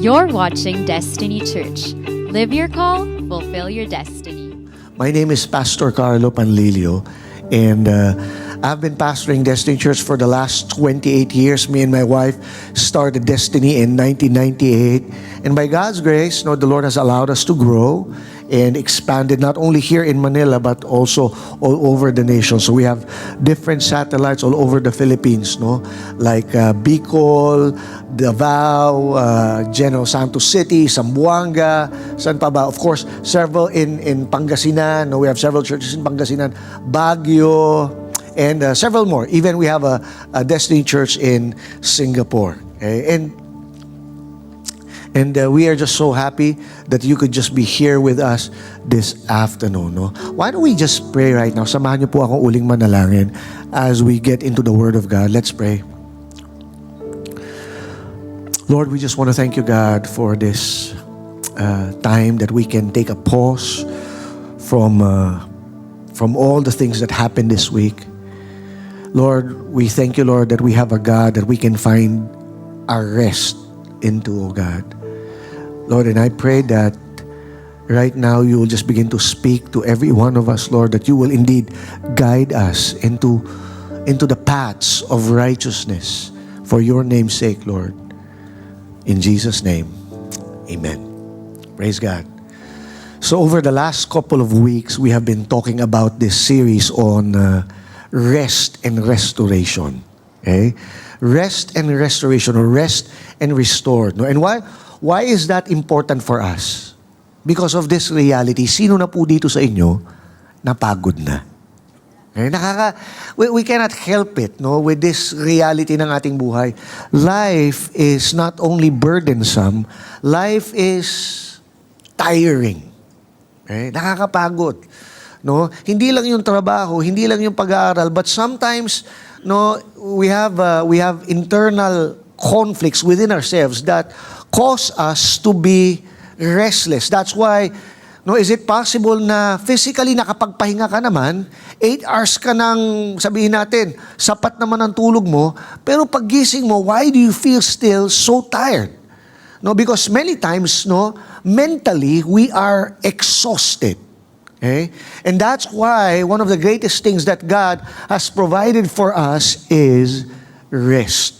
You're watching Destiny Church. Live your call, fulfill your destiny. My name is Pastor Carlo Panlilio, and I've been pastoring Destiny Church for the last 28 years. Me and my wife started Destiny in 1998, and by God's grace, the Lord has allowed us to grow and expanded not only here in Manila but also all over the nation. So we have different satellites all over the Philippines, like Bicol, Davao, General Santos City, Zamboanga, saan pa ba? Of course, several in Pangasinan. We have several churches in Pangasinan, Baguio, and several more. Even we have a Destiny Church in Singapore. Okay? And we are just so happy that you could just be here with us this afternoon. Why don't we just pray right now? Samahan niyo po akong uling manalangin as we get into the Word of God. Let's pray. Lord, we just want to thank you, God, for this time that we can take a pause from all the things that happened this week. Lord, we thank you, Lord, that we have a God that we can find our rest into, oh God. Lord, and I pray that right now you will just begin to speak to every one of us, Lord, that you will indeed guide us into the paths of righteousness for your name's sake, Lord. In Jesus' name, amen. Praise God. So over the last couple of weeks, we have been talking about this series on rest and restoration. Okay? Rest and restoration, or rest and restored. And why is that important for us? Because of this reality. Sino na po dito sa inyo napagod na? Okay? We cannot help it, with this reality ng ating buhay. Life is not only burdensome, life is tiring. Okay? Nakakapagod. Hindi lang yung trabaho, hindi lang yung pag-aaral, but sometimes we have internal conflicts within ourselves that cause us to be restless. That's why, is it possible na physically nakapagpahinga ka naman, 8 hours ka nang, sabihin natin, sapat naman ang tulog mo, pero paggising mo, why do you feel still so tired? Because many times, mentally, we are exhausted. Okay? And that's why one of the greatest things that God has provided for us is rest.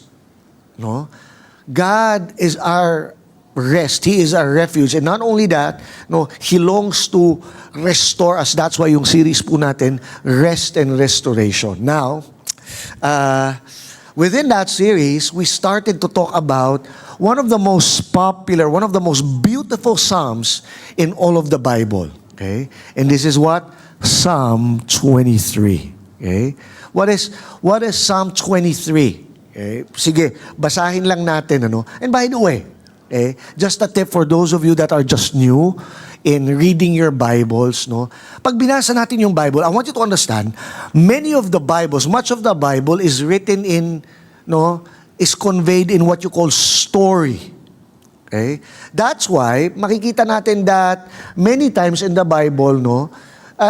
God is our rest. He is our refuge. And not only that, He longs to restore us. That's why yung series po natin, Rest and Restoration. Now, within that series, we started to talk about one of the most popular, one of the most beautiful Psalms in all of the Bible. Okay? And this is what? Psalm 23. Okay? What is Psalm 23? Okay? Sige, basahin lang natin. And by the way, just a tip for those of you that are just new in reading your Bibles. Pag binasa natin yung Bible, I want you to understand, much of the Bible is written in, is conveyed in what you call story. Okay? That's why, makikita natin that many times in the Bible,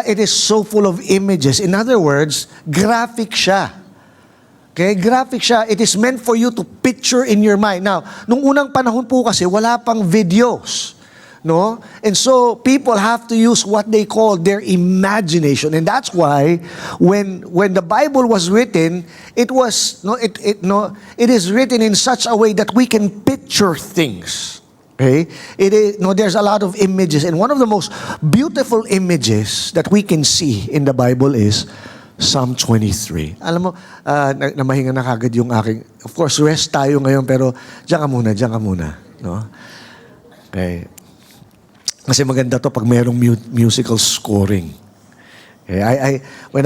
it is so full of images. In other words, graphic siya. Okay? Graphic siya. It is meant for you to picture in your mind. Now, nung unang panahon po kasi, wala pang videos. And so, people have to use what they call their imagination. And that's why, when the Bible was written, it is written in such a way that we can picture things. Okay? There's a lot of images. And one of the most beautiful images that we can see in the Bible is Psalm 23. Alam mo, namahinga na kagad yung aking, of course, rest tayo ngayon, pero diyan ka muna. Okay. Kasi maganda to pag mayroong musical scoring. Okay. When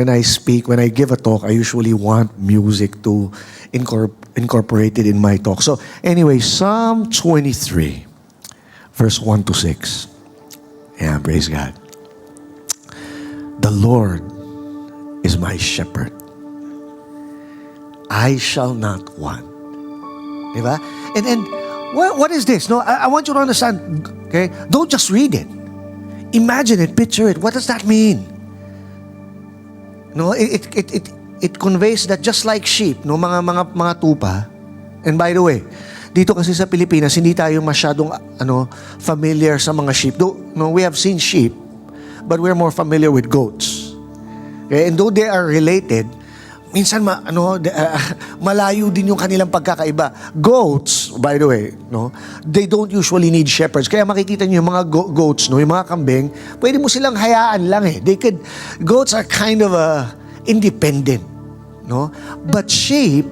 I speak, when I give a talk, I usually want music to incorporate it in my talk. So anyway, Psalm 23, verse 1 to 6. Yeah, praise God. The Lord is my shepherd. I shall not want. Diba? And what is this? I want you to understand. Okay? Don't just read it. Imagine it, picture it. What does that mean? It conveys that just like sheep, mga tupa. And by the way, dito kasi sa Pilipinas, hindi tayo masyadong familiar sa mga sheep. Though, no, we have seen sheep, but we're more familiar with goats. Okay? And though they are related, minsan malayo din yung kanilang pagkakaiba. Goats, by the way, no, they don't usually need shepherds. Kaya makikita niyo yung mga goats, no, yung mga kambing, pwede mo silang hayaan lang eh. Goats are kind of independent, no? But sheep,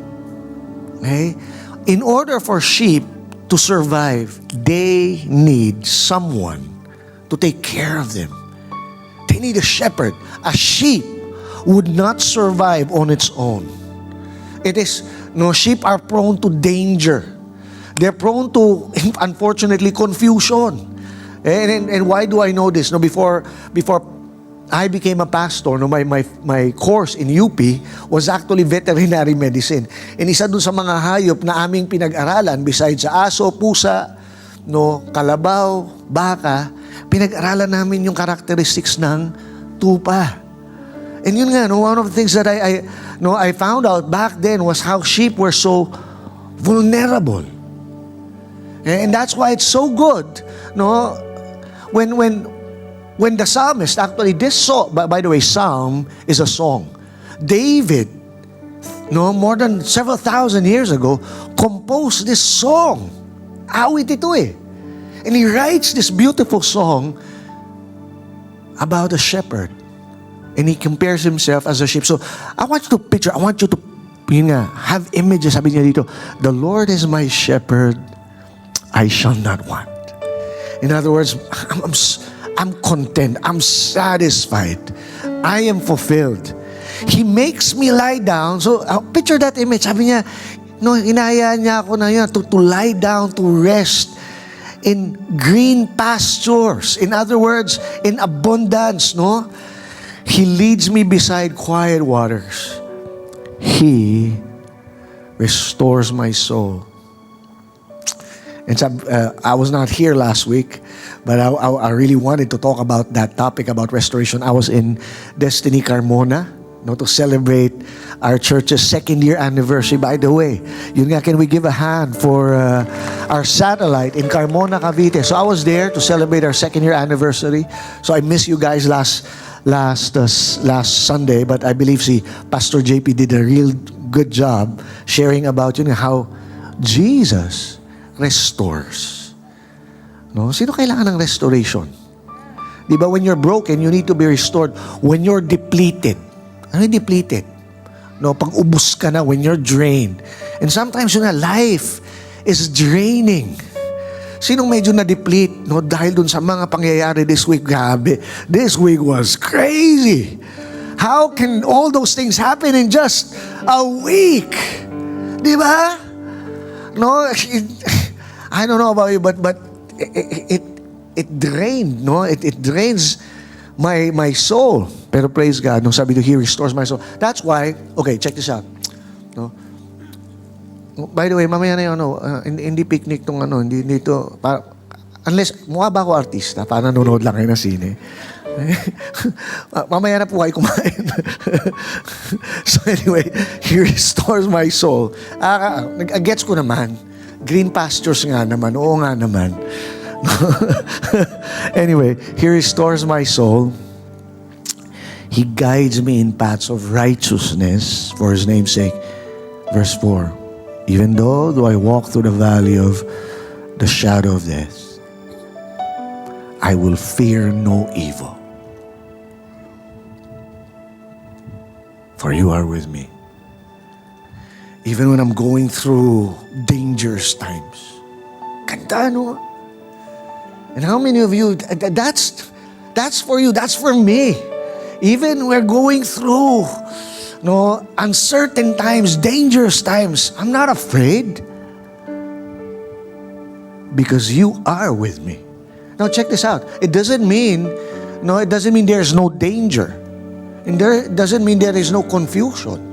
okay, in order for sheep to survive, they need someone to take care of them. They need a shepherd. A sheep would not survive on its own. Sheep are prone to danger. They're prone to, unfortunately, confusion. And why do I know this? No, before I became a pastor, no, my course in UP was actually veterinary medicine. And isa dun sa mga hayop na aming pinag-aralan, besides sa aso, pusa, no, kalabaw, baka, pinag-aralan namin yung characteristics ng tupa. And yun nga, no, one of the things that I found out back then was how sheep were so vulnerable. And that's why it's so good, no, when the psalmist, actually this song, by the way, psalm is a song. David, no, more than several thousand years ago, composed this song. Awit ito eh. And he writes this beautiful song about a shepherd. And he compares himself as a sheep. So, I want you to have images. Sabi niya dito, the Lord is my shepherd, I shall not want. In other words, I'm content. I'm satisfied. I am fulfilled. He makes me lie down. So, picture that image. Sabi niya, no, hinahayaan niya ako na yun to lie down, to rest in green pastures. In other words, in abundance, no? He leads me beside quiet waters. He restores my soul. And I was not here last week, but I really wanted to talk about that topic about restoration. I was in Destiny Carmona, no, to celebrate our church's second-year anniversary. By the way, yun nga, can we give a hand for our satellite in Carmona, Cavite? So I was there to celebrate our second-year anniversary. So I miss you guys last Sunday, but I believe Pastor JP did a real good job sharing about how Jesus restores. No? Sino kailangan ng restoration? Di ba, when you're broken, you need to be restored. When you're depleted. Ano yung depleted? No, pag ubos ka na, when you're drained. And sometimes life is draining. Sinong medyo na-deplete, no, dahil dun sa mga pangyayari this week? Grabe. This week was crazy. How can all those things happen in just a week? Di ba? No, I don't know about you, but it drained, no? It drains my soul. Pero praise God, nung sabi to, He restores my soul. That's why, okay, check this out. No? By the way, mamaya na yun, hindi picnic tong hindi dito, unless, mukha ba ako artista, para nanonood lang kayo na sine. Mamaya na po kayo kumain. So anyway, He restores my soul. Gets ko naman. Green pastures nga naman. Oo nga naman. Anyway, He restores my soul. He guides me in paths of righteousness for His name's sake. Verse 4. Even though I walk through the valley of the shadow of death, I will fear no evil. For you are with me. Even when I'm going through dangerous times. Ganda, no? And how many of you, that's for you, that's for me. Even we're going through uncertain times, dangerous times, I'm not afraid. Because you are with me. Now check this out. It doesn't mean there's no danger. And it doesn't mean there is no confusion.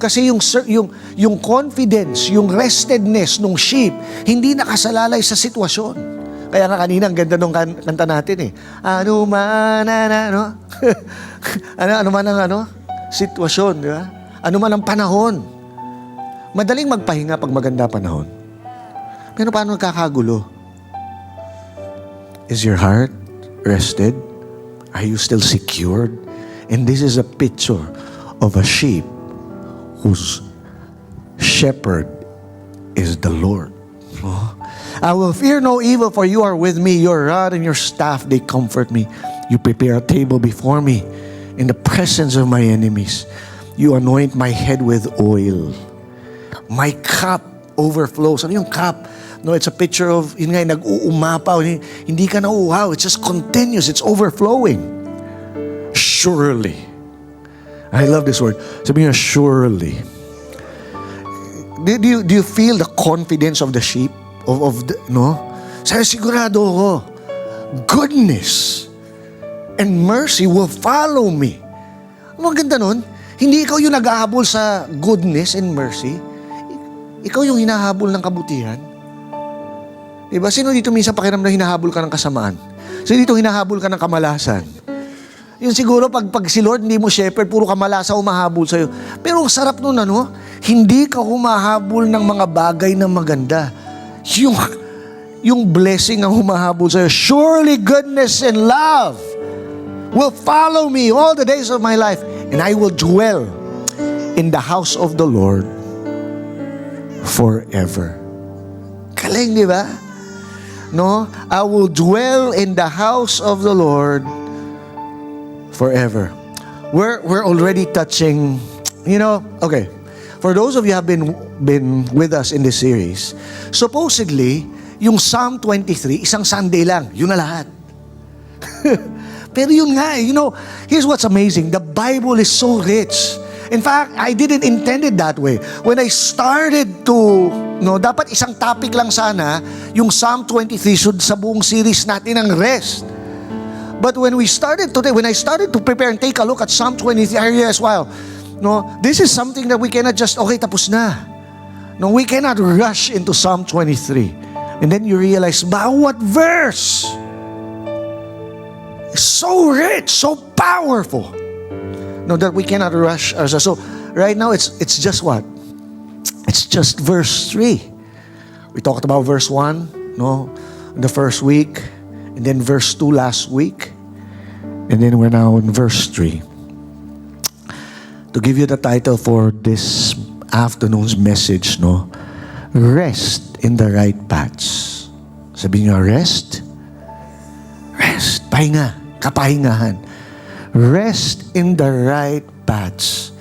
Kasi yung confidence, yung restedness ng sheep, hindi nakasalalay sa sitwasyon. Kaya nga kanina, ang ganda nung kanta natin eh. Ano man ano man ang sitwasyon, di ba? Ano man ang panahon. Madaling magpahinga pag maganda panahon. Pero paano nagkakagulo? Is your heart rested? Are you still secured? And this is a picture of a sheep whose shepherd is the Lord. Oh. I will fear no evil, for you are with me. Your rod and your staff, they comfort me. You prepare a table before me in the presence of my enemies. You anoint my head with oil. My cup overflows. Ano yung cup? No, it's a picture of, yun nga, nag-uumapaw. Hindi ka nauuhaw. It's just continuous. It's overflowing. Surely. I love this word. Sabi niya, surely. Do you feel the confidence of the sheep? No? Sabi, sigurado ako, goodness and mercy will follow me. Ang maganda nun, hindi ikaw yung naghahabol sa goodness and mercy. Ikaw yung hinahabol ng kabutihan. Diba? Sino dito minsan pakiramdam hinahabol ka ng kasamaan? Sino dito hinahabol ka ng kamalasan? Yun siguro pag si Lord hindi mo shepherd, puro kamalasa umahabol sa'yo. Pero ang sarap nun, ano? Hindi ka humahabol ng mga bagay na maganda. Yung blessing ang humahabol sa'yo. Surely goodness and love will follow me all the days of my life, and I will dwell in the house of the Lord forever. Galing, di ba? No? I will dwell in the house of the Lord forever. We're already touching, okay. For those of you who have been with us in this series, supposedly, yung Psalm 23, isang Sunday lang. Yun na lahat. Pero yun nga, here's what's amazing. The Bible is so rich. In fact, I didn't intend it that way. When I started to, dapat isang topic lang sana, yung Psalm 23 should sa buong series natin ang rest. But when I started to prepare and take a look at Psalm 23, I realized, wow, this is something that we cannot just, okay, tapos na. No, we cannot rush into Psalm 23. And then you realize, bawat verse is so rich, so powerful. No, that we cannot rush ourselves. So right now, it's just what? It's just verse 3. We talked about verse 1, the first week, and then verse 2 last week, and then we're now in verse 3. To give you the title for this afternoon's message, rest in the right paths. Sabihin niyo, rest, pahinga, kapahingahan. Rest in the right paths.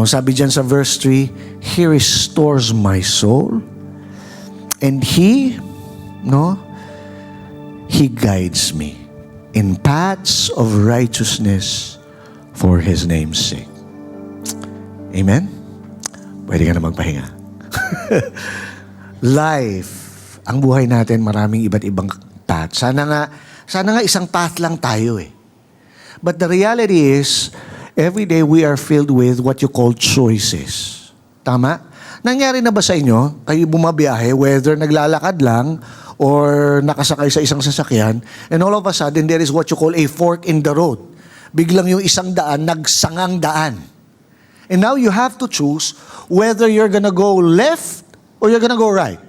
Sabi dyan sa verse 3, He restores my soul, and He guides me in paths of righteousness for His name's sake. Amen? Pwede ka na magpahinga. Life, ang buhay natin, maraming iba't ibang path. Sana nga isang path lang tayo eh. But the reality is, every day we are filled with what you call choices. Tama? Nangyari na ba sa inyo, kayo bumabiyahe, whether naglalakad lang or nakasakay sa isang sasakyan, and all of a sudden, there is what you call a fork in the road. Biglang yung isang daan, nagsangang daan. And now you have to choose whether you're gonna go left or you're gonna go right.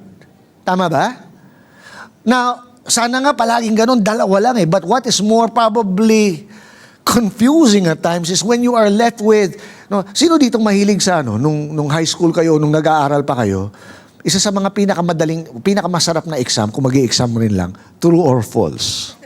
Tama ba? Now, sana nga palaging ganun, dalawa lang eh. But what is more probably confusing at times is when you are left with, sino ditong mahilig sa nung high school kayo, nung nag-aaral pa kayo, isa sa mga pinakamasarap na exam, kung mag-i-exam rin lang, true or false.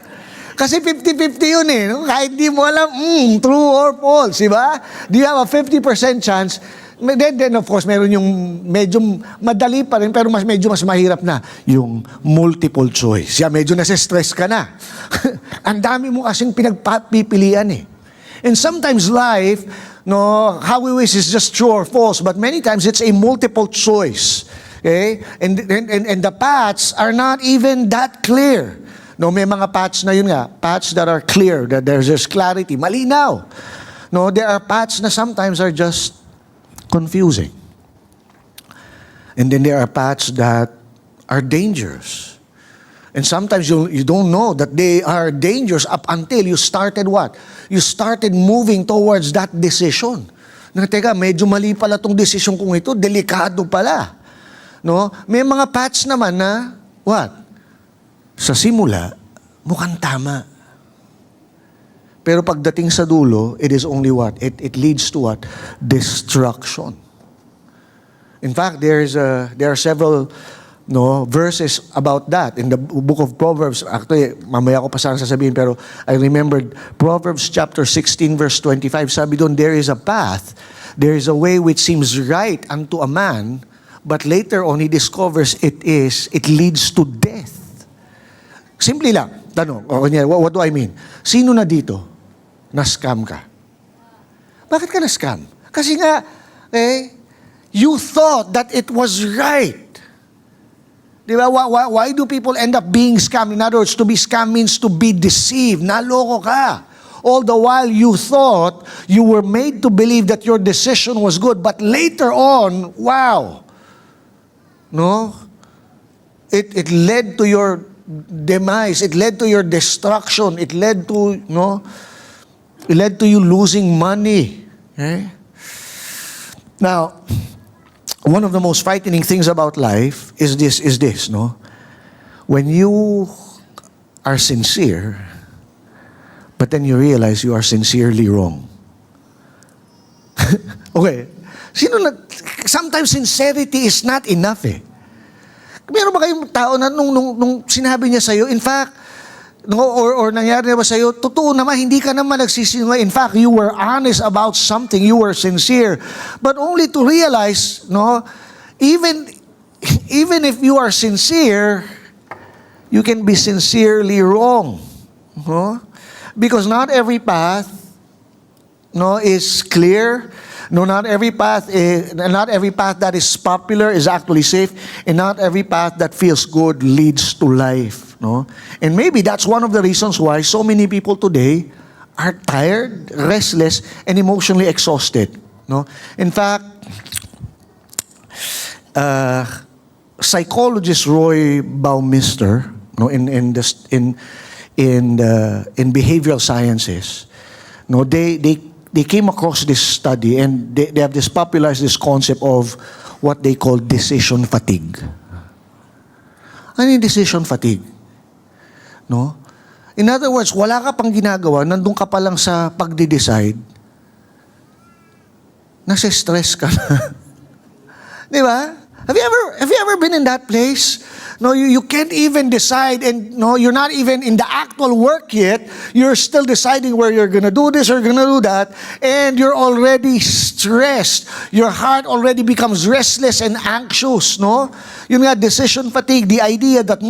Kasi 50-50 yun eh. Kahit di mo alam, true or false, di ba? Do you have a 50% chance? Then of course, meron yung medyo madali pa rin, pero medyo mas mahirap na. Yung multiple choice. Medyo nasa-stress ka na. Ang dami mo kasing pinagpipilian eh. And sometimes life, how we wish is just true or false, but many times it's a multiple choice. Okay? And the paths are not even that clear. May mga paths na yun nga, paths that are clear, that there's clarity, malinaw. There are paths na sometimes are just confusing. And then there are paths that are dangerous. And sometimes you don't know that they are dangerous up until you started what? You started moving towards that decision. Teka, medyo mali pala tong decision kong ito, delikado pala. No? May mga paths naman na, what? Sa simula, mukhang tama. Pero pagdating sa dulo, it is only what? It leads to what? Destruction. In fact, there are several verses about that in the book of Proverbs. Actually, mamaya ko pa sana sasabihin, pero I remembered Proverbs chapter 16 verse 25. Sabi doon, there is a path, there is a way which seems right unto a man, but later on he discovers it leads to death. Simple lang. Tanong, what do I mean? Sino na dito? Na-scam ka. Bakit ka na-scam? Kasi nga, you thought that it was right. Di ba? Why do people end up being scammed? In other words, to be scammed means to be deceived. Naloko ka. All the while you thought you were made to believe that your decision was good, but later on, wow. No? It led to your demise. It led to your destruction. It led to you losing money. Okay? Now, one of the most frightening things about life is this, no? When you are sincere, but then you realize you are sincerely wrong. Okay. Sometimes sincerity is not enough eh. Meron ba kayong tao na nung sinabi niya sa'yo, in fact, or nangyari na ba sa'yo, totoo naman, hindi ka naman nagsisinungaling. In fact, you were honest about something, you were sincere. But only to realize, even if you are sincere, you can be sincerely wrong. Because not every path is clear. No, not every path that is popular is actually safe, and not every path that feels good leads to life. No, and maybe that's one of the reasons why so many people today are tired, restless, and emotionally exhausted. No, in fact, psychologist Roy Baumeister, in behavioral sciences, they came across this study, and they have popularized this concept of what they call decision fatigue. Ano yung decision fatigue? No? In other words, wala ka pang ginagawa, nandun ka pa lang sa pagde-decide, nasa stress ka na. Di ba? Have you ever been in that place? No, you can't even decide, and you're not even in the actual work yet. You're still deciding where you're gonna do this or gonna do that, and you're already stressed. Your heart already becomes restless and anxious. No, yun nga, decision fatigue. The idea that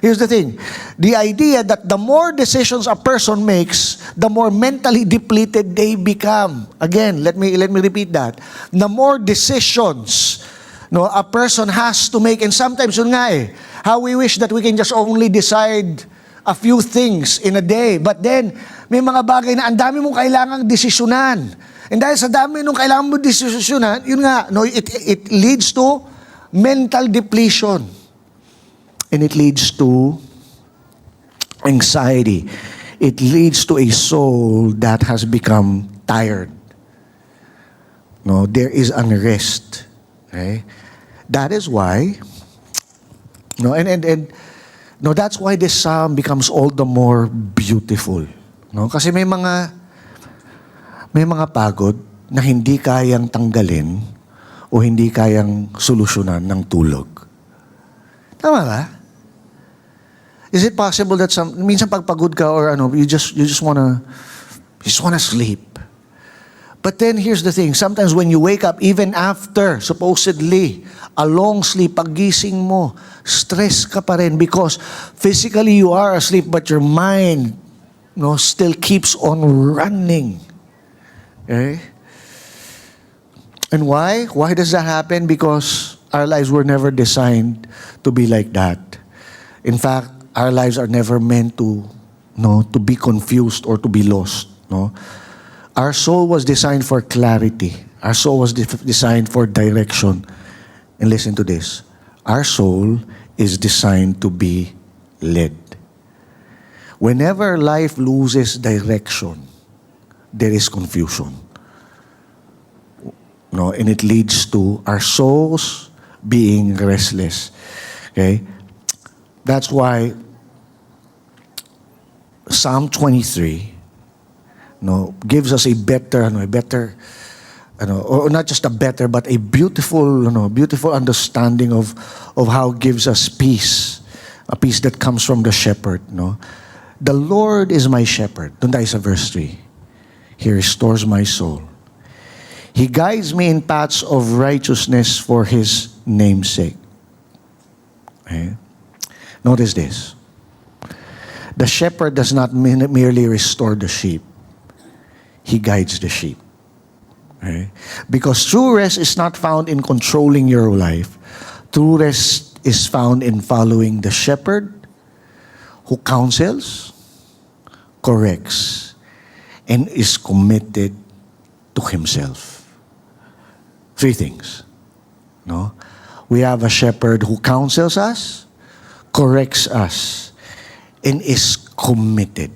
here's the thing: the idea that the more decisions a person makes, the more mentally depleted they become. Again, let me repeat that: the more decisions a person has to make, and sometimes yun nga how we wish that we can just only decide a few things in a day, but then may mga bagay na ang dami mong kailangang desisyonan, and dahil sa dami nung kailangan mo desisyonan, yun nga, it leads to mental depletion, and it leads to anxiety. It leads to a soul that has become tired. There is unrest. Okay? That is why, that's why this psalm becomes all the more beautiful. Kasi may mga pagod na hindi kayang tanggalin o hindi kayang solusyonan ng tulog. Tama ba? Is it possible that minsan pag pagod ka or you just wanna sleep? But then here's the thing, sometimes when you wake up, even after supposedly a long sleep, paggising mo, stress ka pa rin because physically you are asleep, but your mind still keeps on running. Okay? And why? Why does that happen? Because our lives were never designed to be like that. In fact, our lives are never meant to be confused or to be lost. Our soul was designed for clarity. Our soul was designed for direction. And listen to this. Our soul is designed to be led. Whenever life loses direction, there is confusion. And it leads to our souls being restless. Okay? That's why Psalm 23 gives us a better, or not just a better, but a beautiful understanding of how it gives us peace, a peace that comes from the shepherd. The Lord is my shepherd. Doon tayo sa verse 3. He restores my soul. He guides me in paths of righteousness for His name's sake. Okay? Notice this. The shepherd does not merely restore the sheep. He guides the sheep. Okay? Because true rest is not found in controlling your life. True rest is found in following the shepherd who counsels, corrects, and is committed to himself. Three things. We have a shepherd who counsels us, corrects us, and is committed.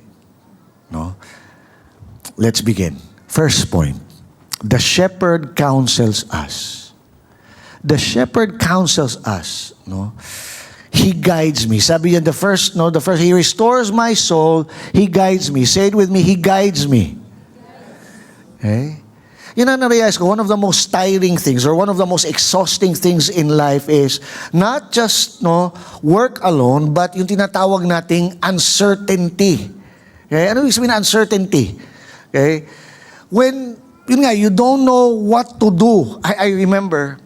Let's begin. First point. The shepherd counsels us. The shepherd counsels us. He guides me. Sabi niya, the first, He restores my soul. He guides me. Say it with me, He guides me. Okay? Yun ang na-realize ko, one of the most tiring things or one of the most exhausting things in life is not just work alone, but yung tinatawag nating uncertainty. Okay? Ano ibig sabihin na uncertainty? Okay? When, you don't know what to do. I remember,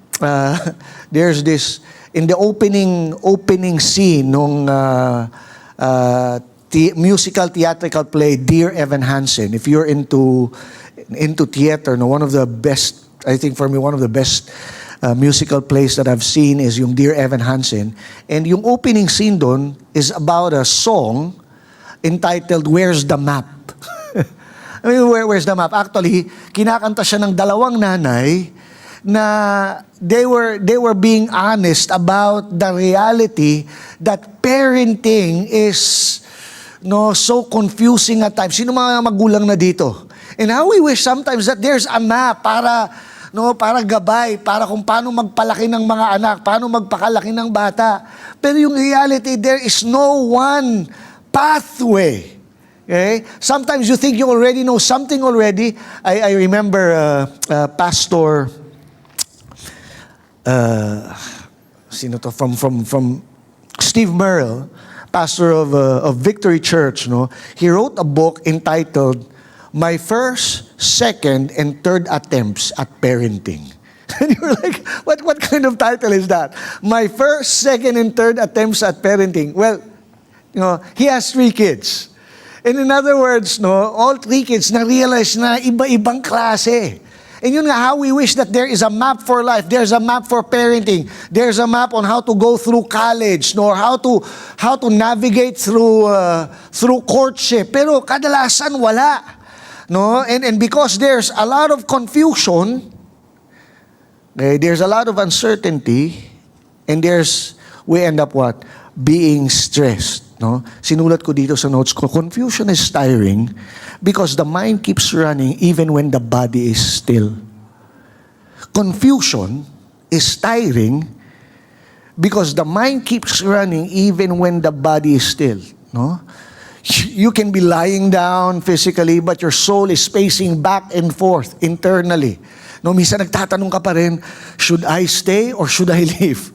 there's this, in the opening scene nung musical theatrical play, Dear Evan Hansen. If you're into theater, one of the best, I think for me, one of the best musical plays that I've seen is yung Dear Evan Hansen. And yung opening scene doon is about a song entitled, Where's the Map? I mean, where's the map? Actually, kinakanta siya ng dalawang nanay na they were being honest about the reality that parenting is so confusing at times. Sino mga magulang na dito? And how we wish sometimes that there's a map para gabay, para kung paano magpalaki ng mga anak, paano magpakalaki ng bata. Pero yung reality, there is no one pathway. Okay? Sometimes you think you already know something already. I remember Pastor from Steve Merrill, pastor of Victory Church. He wrote a book entitled My First, Second, and Third Attempts at Parenting. And you're like, what kind of title is that? My First, Second, and Third Attempts at Parenting. Well, he has 3 kids. And in other words, all 3 kids na-realize na iba-ibang klase. And yun nga, how we wish that there is a map for life. There's a map for parenting. There's a map on how to go through college, or how to navigate through courtship. Pero kadalasan wala. And because there's a lot of confusion, there's a lot of uncertainty, and we end up what? Being stressed. Sinulat ko dito sa notes ko, confusion is tiring because the mind keeps running even when the body is still. Confusion is tiring because the mind keeps running even when the body is still. You can be lying down physically, but your soul is pacing back and forth internally. Minsan nagtatanong ka pa rin, should I stay or should I leave?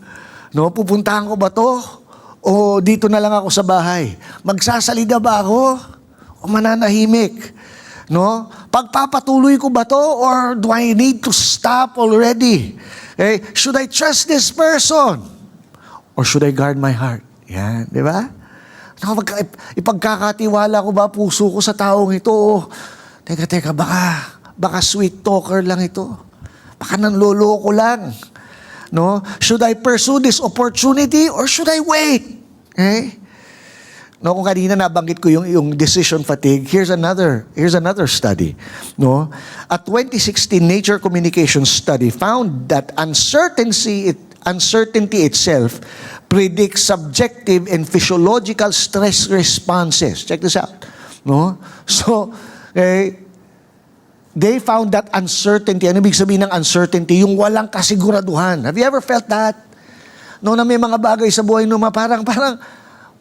Pupuntahan ko ba to? O dito na lang ako sa bahay? Magsasalida ba ako? O mananahimik? Pagpapatuloy ko ba to? Or do I need to stop already? Should I trust this person? Or should I guard my heart? Yan, di ba? Ipagkakatiwala ko ba puso ko sa taong ito? Teka, baka sweet talker lang ito. Baka nanloloko lang. Should I pursue this opportunity or should I wait? Kung kanina nabanggit ko yung decision fatigue, here's another study. A 2016 Nature Communications study found that uncertainty itself predicts subjective and physiological stress responses. Check this out. So, they found that uncertainty. Ano ibig sabihin ng uncertainty? Yung walang kasiguraduhan. Have you ever felt that? no, na may mga bagay sa buhay no, parang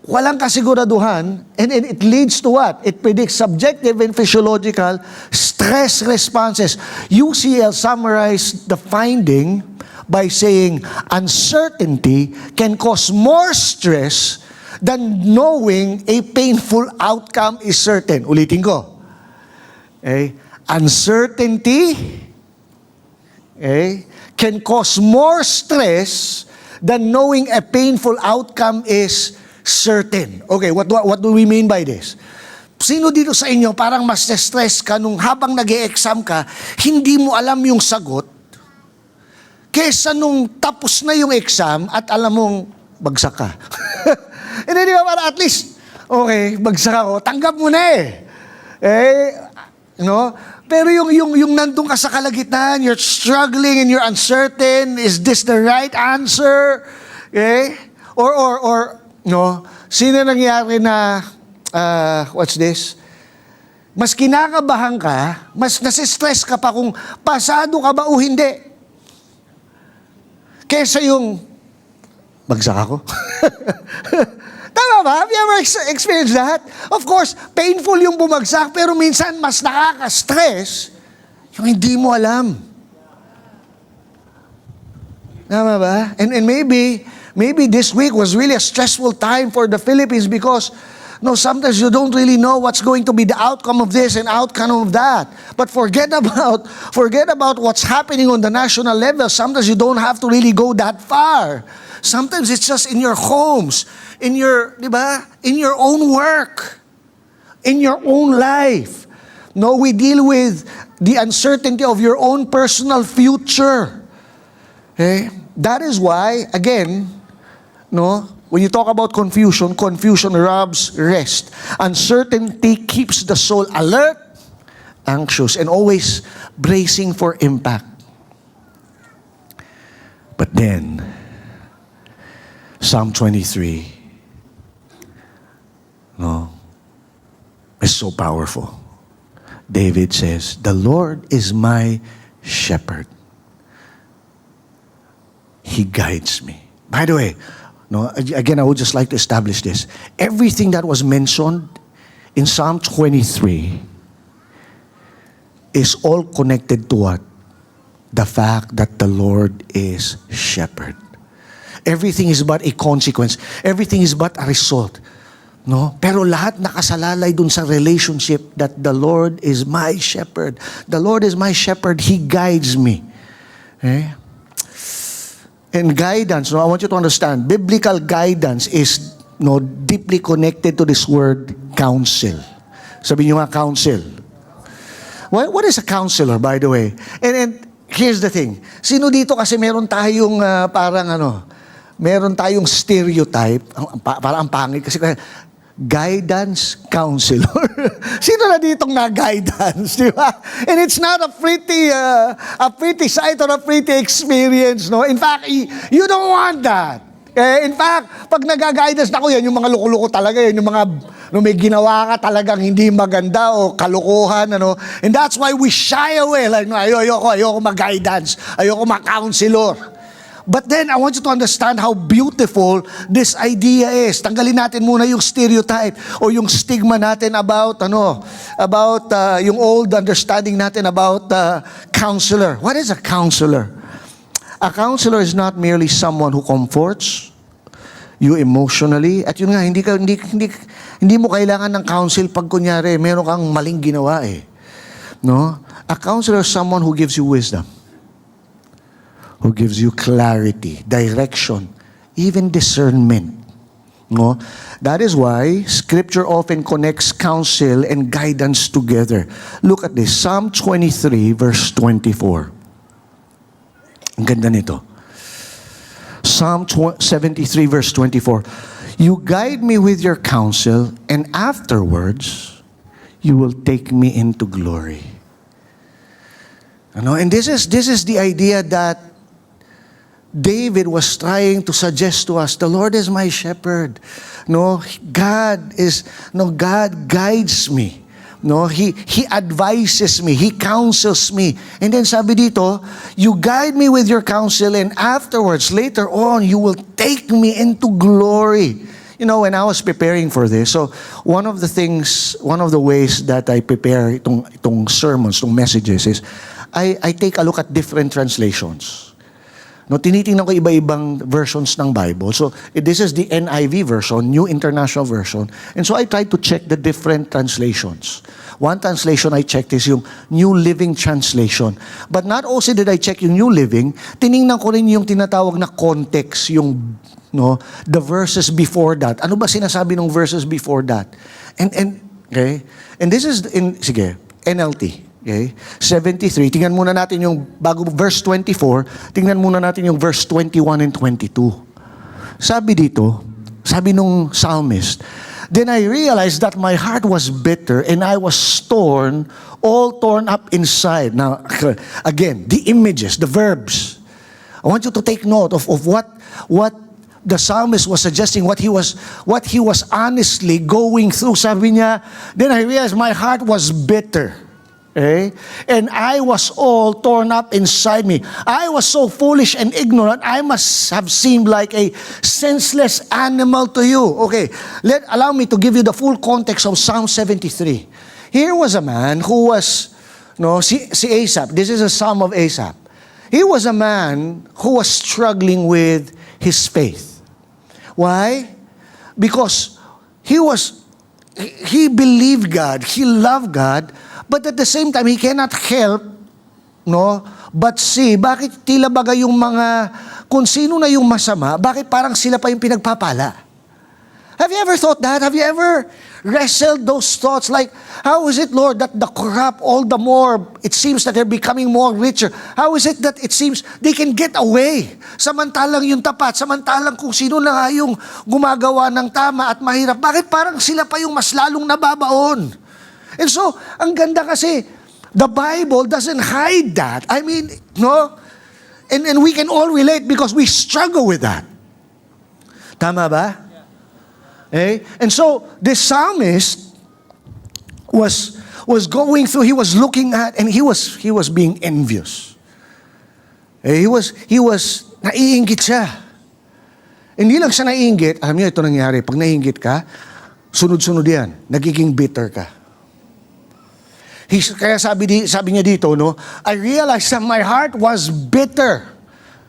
walang kasiguraduhan, and it leads to what? It predicts subjective and physiological stress responses. UCL summarized the finding by saying uncertainty can cause more stress than knowing a painful outcome is certain. Ulitin ko. Okay? Uncertainty, okay, can cause more stress than knowing a painful outcome is certain. Okay, what do we mean by this? Sino dito sa inyo parang mas stress ka nung habang nag-e-exam ka, hindi mo alam yung sagot, kesa nung tapos na yung exam at alam mong bagsak ka. Hindi ba, para at least, okay, bagsak ako, tanggap mo na eh. No? Pero yung nandun ka sa kalagitnaan, you're struggling and you're uncertain, is this the right answer? Okay? Or no, sino nangyari na, what's this? Mas kinakabahan ka, mas nasistress ka pa kung pasado ka ba o hindi. Kesa yung, bagsak ako. Tama ba? Have you ever experienced that? Of course, painful yung bumagsak, pero minsan mas nakaka-stress yung hindi mo alam. Tama ba? And maybe this week was really a stressful time for the Philippines because sometimes you don't really know what's going to be the outcome of this and outcome of that. But forget about what's happening on the national level. Sometimes you don't have to really go that far. Sometimes it's just in your homes, in your own work, in your own life. No, we deal with the uncertainty of your own personal future. Okay? That is why, again, when you talk about confusion robs rest. Uncertainty keeps the soul alert, anxious, and always bracing for impact. But then, Psalm 23, is so powerful. David says, "The Lord is my shepherd. He guides me." By the way, again, I would just like to establish this. Everything that was mentioned in Psalm 23 is all connected to what? The fact that the Lord is shepherd. Everything is but a consequence. Everything is but a result. Pero lahat nakasalalay dun sa relationship that the Lord is my shepherd. The Lord is my shepherd. He guides me. Okay? And guidance, I want you to understand, biblical guidance is deeply connected to this word counsel. Sabi niyo nga, counsel. What is a counselor, by the way? And here's the thing. Sino dito kasi meron tayong meron tayong stereotype, parang ang pangit kasi guidance counselor. Sino na ditong na-guidance, di ba? And it's not a pretty sight or a pretty experience, In fact, you don't want that. In fact, pag nag-guidance na ko, yan yung mga loko-loko talaga, yan yung mga may ginawa ka talagang hindi maganda o kalokohan, And that's why we shy away. Like, ayoko mag-guidance, ayoko mag-counselor. But then, I want you to understand how beautiful this idea is. Tanggalin natin muna yung stereotype o yung stigma natin about yung old understanding natin about counselor. What is a counselor? A counselor is not merely someone who comforts you emotionally. At yun nga, hindi mo kailangan ng counsel pag kunyari meron kang maling ginawa eh. A counselor is someone who gives you wisdom, who gives you clarity, direction, even discernment. That is why Scripture often connects counsel and guidance together. Look at this, Psalm 23, verse 24. Ang ganda nito. Psalm 73, verse 24. "You guide me with your counsel, and afterwards, you will take me into glory." And this is the idea that David was trying to suggest to us. The Lord is my shepherd. God guides me. No, he advises me, he counsels me. And then sabi dito, you guide me with your counsel and afterwards, later on, you will take me into glory. You know, when I was preparing for this, so one of the ways that I prepare itong sermons, itong messages is, I take a look at different translations. No, tinitingnan ko iba-ibang versions ng Bible. So, this is the NIV version, New International Version. And so, I try to check the different translations. One translation I checked is yung New Living Translation. But not also did I check yung New Living, tiningnan ko rin yung tinatawag na context, yung the verses before that. Ano ba sinasabi ng verses before that? And okay? And this is NLT. Okay? 73. Tingnan muna natin yung bago verse 24, tingnan muna natin yung verse 21 and 22. Sabi dito, sabi nung psalmist, then I realized that my heart was bitter and I was all torn up inside. Now, again, the images, the verbs. I want you to take note of what the psalmist was suggesting, what he was honestly going through. Sabi niya, then I realized my heart was bitter. Okay? And I was all torn up inside me. I was so foolish and ignorant, I must have seemed like a senseless animal to you. Okay, allow me to give you the full context of Psalm 73. Here was a man who was, si Asaph, this is a psalm of Asaph. He was a man who was struggling with his faith. Why? Because he believed God, he loved God, but at the same time, he cannot help, but see, bakit tila baga yung mga, kung sino na yung masama, bakit parang sila pa yung pinagpapala? Have you ever thought that? Have you ever wrestled those thoughts like, how is it, Lord, that the corrupt, all the more, it seems that they're becoming more richer? How is it that it seems they can get away? Samantalang yung tapat, samantalang kung sino na nga yung gumagawa ng tama at mahirap, bakit parang sila pa yung mas lalong nababaon? And so, ang ganda kasi, the Bible doesn't hide that. I mean, and we can all relate because we struggle with that. Tama ba? Okay? And so, this psalmist was going through, he was looking at, and he was being envious. He was naiinggit siya. Hindi lang siya naiinggit, alam niyo ito nangyari, pag naiinggit ka, sunod-sunod yan, nagiging bitter ka. Kaya sabi niya dito, I realized that my heart was bitter.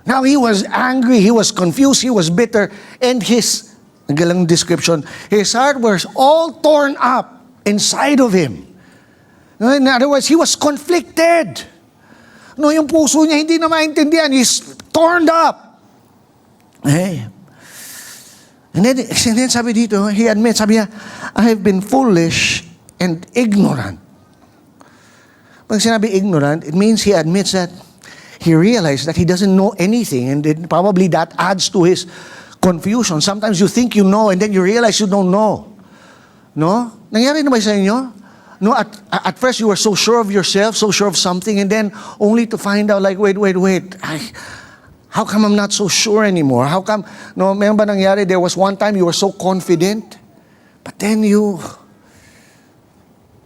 Now he was angry, he was confused, he was bitter, and ang galang description, his heart was all torn up inside of him. In other words, he was conflicted. Yung puso niya hindi na maintindihan, he's torn up. Hey. And then sabi dito, he admits, sabi niya, I have been foolish and ignorant. Pag sinabi ignorant, it means he admits that he realized that he doesn't know anything, and then probably that adds to his confusion. Sometimes you think you know and then you realize you don't know. Nangyari na ba sa inyo? At first you were so sure of yourself, so sure of something, and then only to find out like, wait. How come I'm not so sure anymore? How come, meron ba nangyari, there was one time you were so confident, but then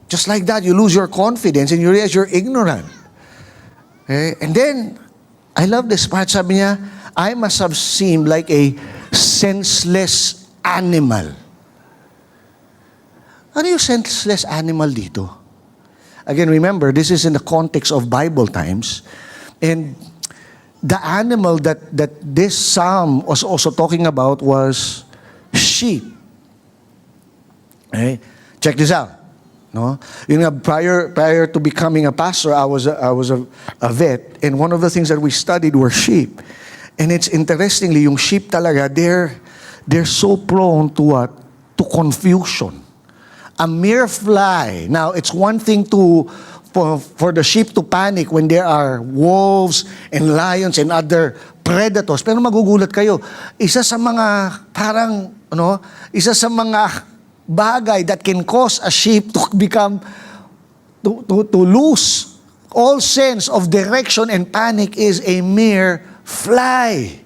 just like that, you lose your confidence and you realize you're ignorant. Okay? And then, I love this part, sabi niya, I must have seemed like a senseless animal. Ano yung senseless animal dito? Again, remember, this is in the context of Bible times. And the animal that this psalm was also talking about was sheep. Okay? Check this out. Prior to becoming a pastor, I was a vet, and one of the things that we studied were sheep. And it's interestingly, yung sheep talaga, they're so prone to what? To confusion. A mere fly. Now, it's one thing for the sheep to panic when there are wolves and lions and other predators. Pero magugulat kayo, isa sa mga bagay that can cause a sheep to become, to lose all sense of direction and panic is a mere fly.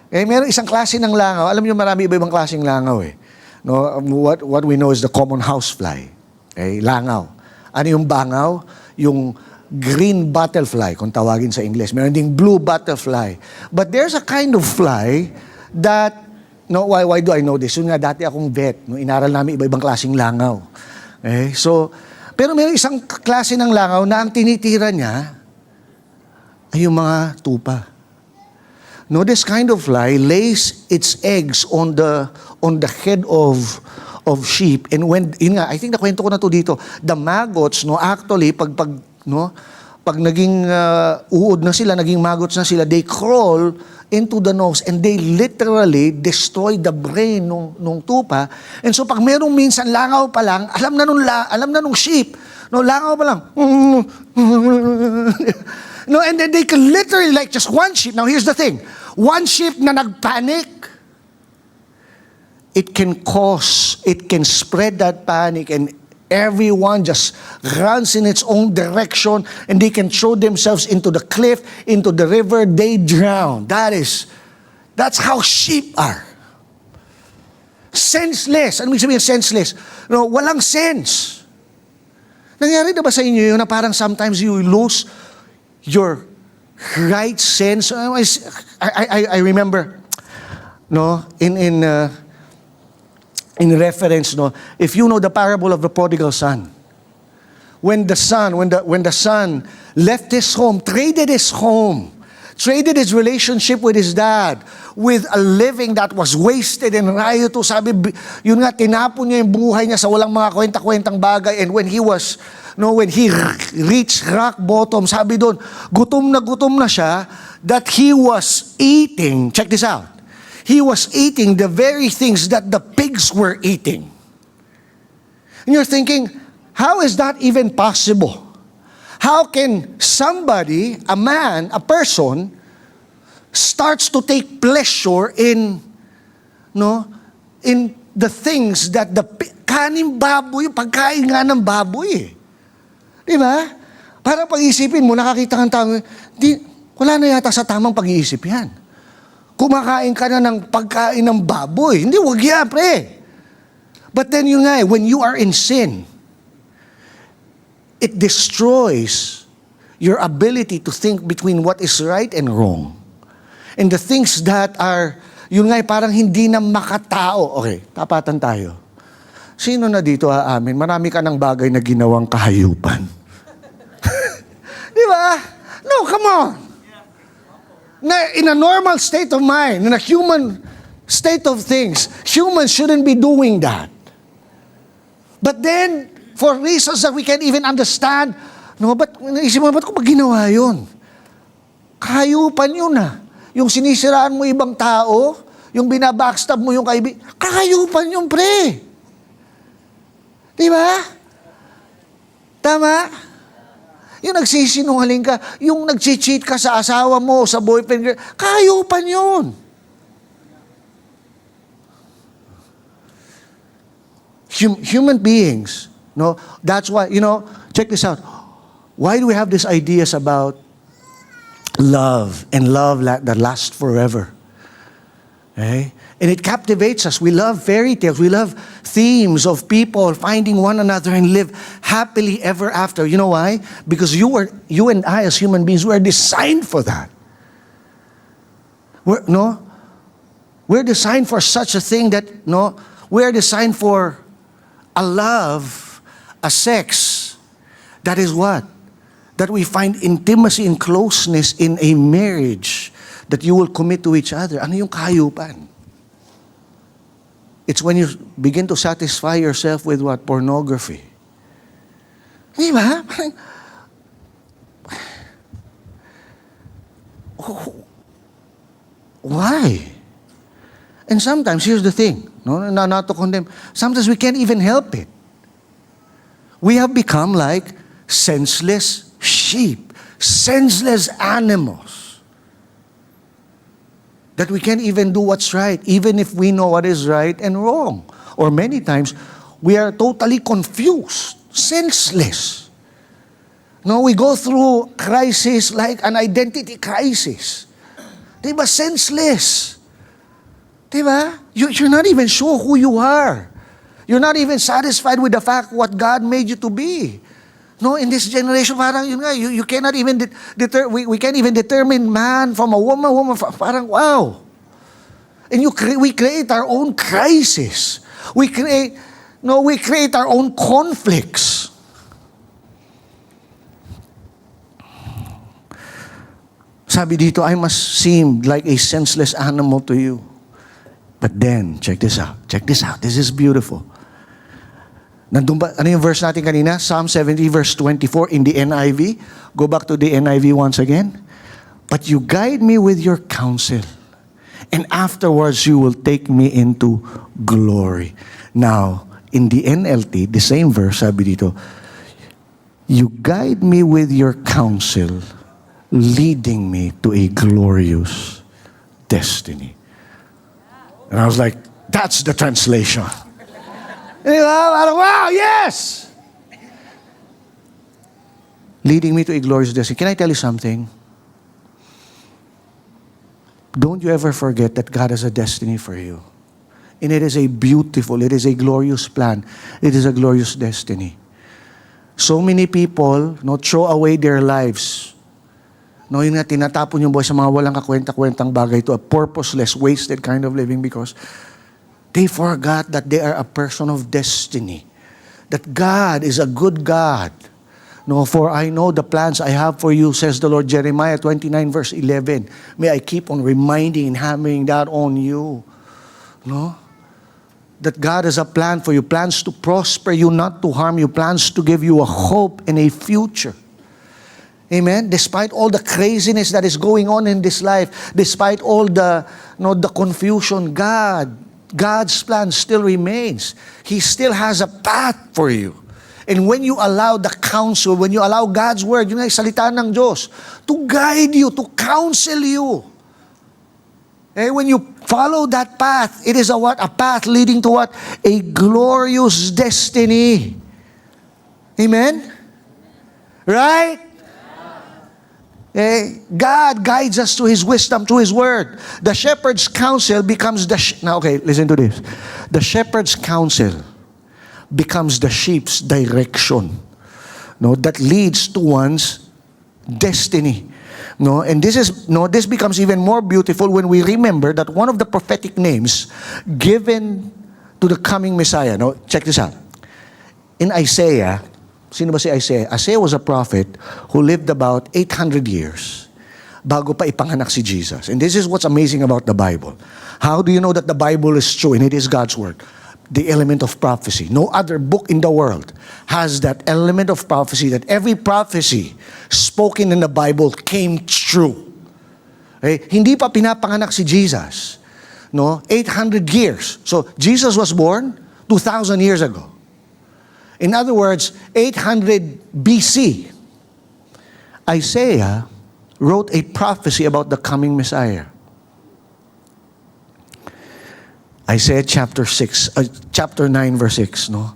Meron isang klase ng langaw. Alam niyo, marami iba-ibang klaseng langaw . What we know is the common housefly. Okay, langaw. Ano yung bangaw? Yung green butterfly, kung tawagin sa English. Meron ding blue butterfly. But there's a kind of fly that, no, why do I know this? Yun nga, dati akong vet. No, inaral namin iba-ibang klaseng langaw. Okay, so, pero meron isang klase ng langaw na ang tinitira niya ay yung mga tupa. No, this kind of fly lays its eggs on the head of sheep, and when yun nga, I think nakwento ko na to dito, the maggots, no, actually pag naging uod na sila, naging maggots na sila, they crawl into the nose and they literally destroy the brain nung tupa. And so pag merong minsan langaw pa lang, alam na nung sheep, no, langaw pa lang. No, and then they can literally, like just one sheep. Now here's the thing. One sheep na nagpanic, it can spread that panic, and everyone just runs in its own direction, and they can throw themselves into the cliff, into the river, they drown. That's how sheep are. Senseless. Ano ibig sabihin senseless? No, walang sense. Nangyari na ba sa inyo yun na parang sometimes you lose your right sense? I remember, no, in reference, no, if you know the parable of the prodigal son, when the son left his home, traded his relationship with his dad with a living that was wasted and riotous. Sabi, yun nga, tinapon niya yung buhay niya sa walang mga kwenta-kwentang bagay. And when he reached rock bottom, sabi doon, gutom na siya, that he was eating, check this out, he was eating the very things that the pigs were eating. And you're thinking, how is that even possible? How can somebody, a man, a person, starts to take pleasure in the things that kaning baboy, pagkain nga ng baboy. Di ba? Para pag-isipin mo, nakakita kang tao, wala na yata sa tamang pag-iisip yan. Kumakain ka na ng pagkain ng baboy. Hindi, wag yan, pre. But then yun nga, when you are in sin, it destroys your ability to think between what is right and wrong. And the things that are, yun nga, parang hindi na makatao. Okay, tapatan tayo. Sino na dito aamin? Marami ka ng bagay na ginawang kahayupan. Di ba? No, come on. Na in a normal state of mind, in a human state of things, humans shouldn't be doing that. But then, for reasons that we can't even understand, no, ba't ko ba ginawa yun? Kahayupan yun ah. Yung sinisiraan mo ibang tao, yung binabackstab mo yung kaibigan, kahayupan yun, pre. Di ba? Tama? Yung nagsisinungaling ka, yung nag-cheat ka sa asawa mo, sa boyfriend, kahayupan yun. Human beings, no? That's why, check this out. Why do we have these ideas about love and love that lasts forever? Okay? And it captivates us. We love fairy tales. We love themes of people finding one another and live happily ever after. You know why? Because you and I as human beings, we are designed for that. We're designed for such a thing that, we're designed for a love, a sex, that is what? That we find intimacy and closeness in a marriage that you will commit to each other. Ano yung kahayupan? It's when you begin to satisfy yourself with what? Pornography. Di ba? Why? And sometimes, here's the thing, not to condemn, sometimes we can't even help it. We have become like senseless sheep, senseless animals, that we can't even do what's right, even if we know what is right and wrong. Or many times, we are totally confused, senseless. We go through crisis like an identity crisis. Diba? Senseless. Diba? You're not even sure who you are. You're not even satisfied with the fact what God made you to be. No, in this generation, parang yun nga, you cannot even, we can't even determine man from a woman from, parang wow. And we create our own crisis. We create our own conflicts. Sabi dito, I must seem like a senseless animal to you. But then, check this out. This is beautiful. Nandun ba, ano yung verse natin kanina? Psalm 70 verse 24 in the NIV. Go back to the NIV once again. But you guide me with your counsel, and afterwards you will take me into glory. Now, in the NLT, the same verse, sabi dito, you guide me with your counsel, leading me to a glorious destiny. And I was like, that's the translation. Wow, yes! Leading me to a glorious destiny. Can I tell you something? Don't you ever forget that God has a destiny for you. And it is a beautiful, it is a glorious plan. It is a glorious destiny. So many people throw away their lives. No, yun nga, tinatapon yung buhay sa mga walang kakwenta-kwentang bagay to a purposeless, wasted kind of living because they forgot that they are a person of destiny. That God is a good God. No, for I know the plans I have for you, says the Lord. Jeremiah 29 verse 11. May I keep on reminding and hammering that on you. No? That God has a plan for you. Plans to prosper you, not to harm you. Plans to give you a hope and a future. Amen? Despite all the craziness that is going on in this life, despite all the confusion, God's plan still remains. He still has a path for you. And when you allow the counsel, when you allow God's word, yung salita ng Diyos, to guide you, to counsel you. When you follow that path, it is a path leading to what? A glorious destiny. Amen? Right? God guides us to His wisdom, to His word. The shepherd's counsel becomes now, okay, listen to this. The shepherd's counsel becomes the sheep's direction. No, that leads to one's destiny. No, and this becomes even more beautiful when we remember that one of the prophetic names given to the coming Messiah. No, check this out. In Isaiah, sino ba si Isaiah? Isaiah was a prophet who lived about 800 years bago pa ipanganak si Jesus. And this is what's amazing about the Bible. How do you know that the Bible is true and it is God's word? The element of prophecy. No other book in the world has that element of prophecy, that every prophecy spoken in the Bible came true. Hindi pa pinapanganak si Jesus. No? 800 years. So, Jesus was born 2,000 years ago. In other words, 800 BC, Isaiah wrote a prophecy about the coming Messiah. Isaiah chapter 9 verse 6. No?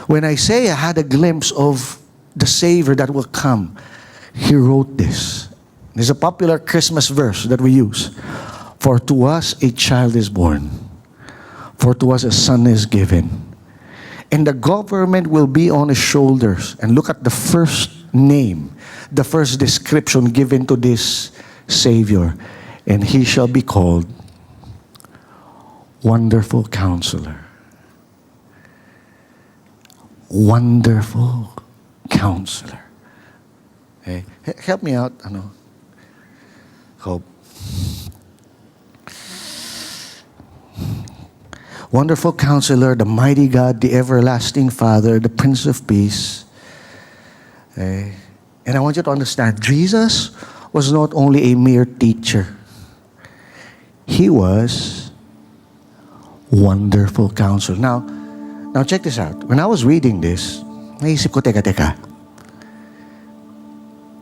When Isaiah had a glimpse of the Savior that will come, he wrote this. There's a popular Christmas verse that we use. For to us a child is born, for to us a son is given, and the government will be on his shoulders. And look at the first name, the first description given to this Savior. And he shall be called Wonderful Counselor. Wonderful Counselor. Okay? Help me out. Hope. Wonderful Counselor, the mighty God, the everlasting Father, the Prince of Peace. Okay? And I want you to understand, Jesus was not only a mere teacher. He was Wonderful Counselor. Now check this out. When I was reading this, naisip ko, teka.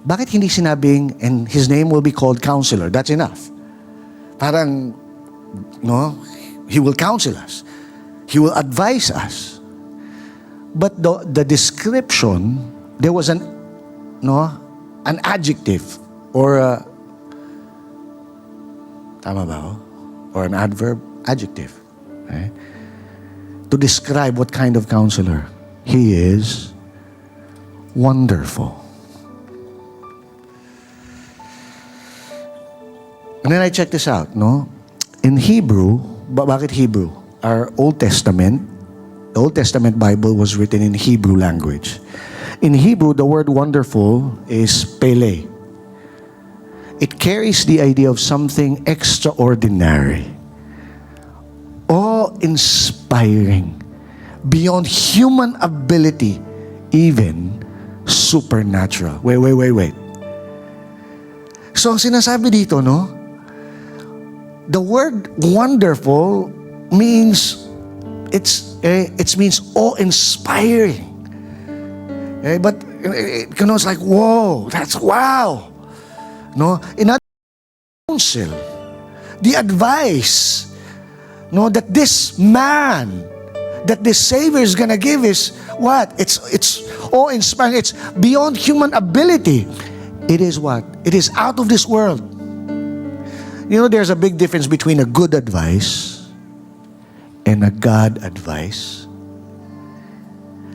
Bakit hindi sinabing, and His name will be called Counselor? That's enough. Parang, no, He will counsel us. He will advise us. But the description, there was an adjective or tama ba? Or an adverb, adjective. Okay? to describe what kind of counselor. He is wonderful. And then I checked this out, no? In Hebrew, bakit Hebrew? Our Old Testament, the Old Testament Bible was written in Hebrew language. In Hebrew, the word wonderful is pele. It carries the idea of something extraordinary, awe-inspiring, beyond human ability, even supernatural. Wait. So, ang sinasabi dito, no? The word wonderful means, it means awe-inspiring. But it's like, whoa, that's wow. No? In other counsel, the advice, no, that this man, that this Savior is gonna give is what? It's awe-inspiring. It's beyond human ability. It is what? It is out of this world. You know, there's a big difference between a good advice and a God advice.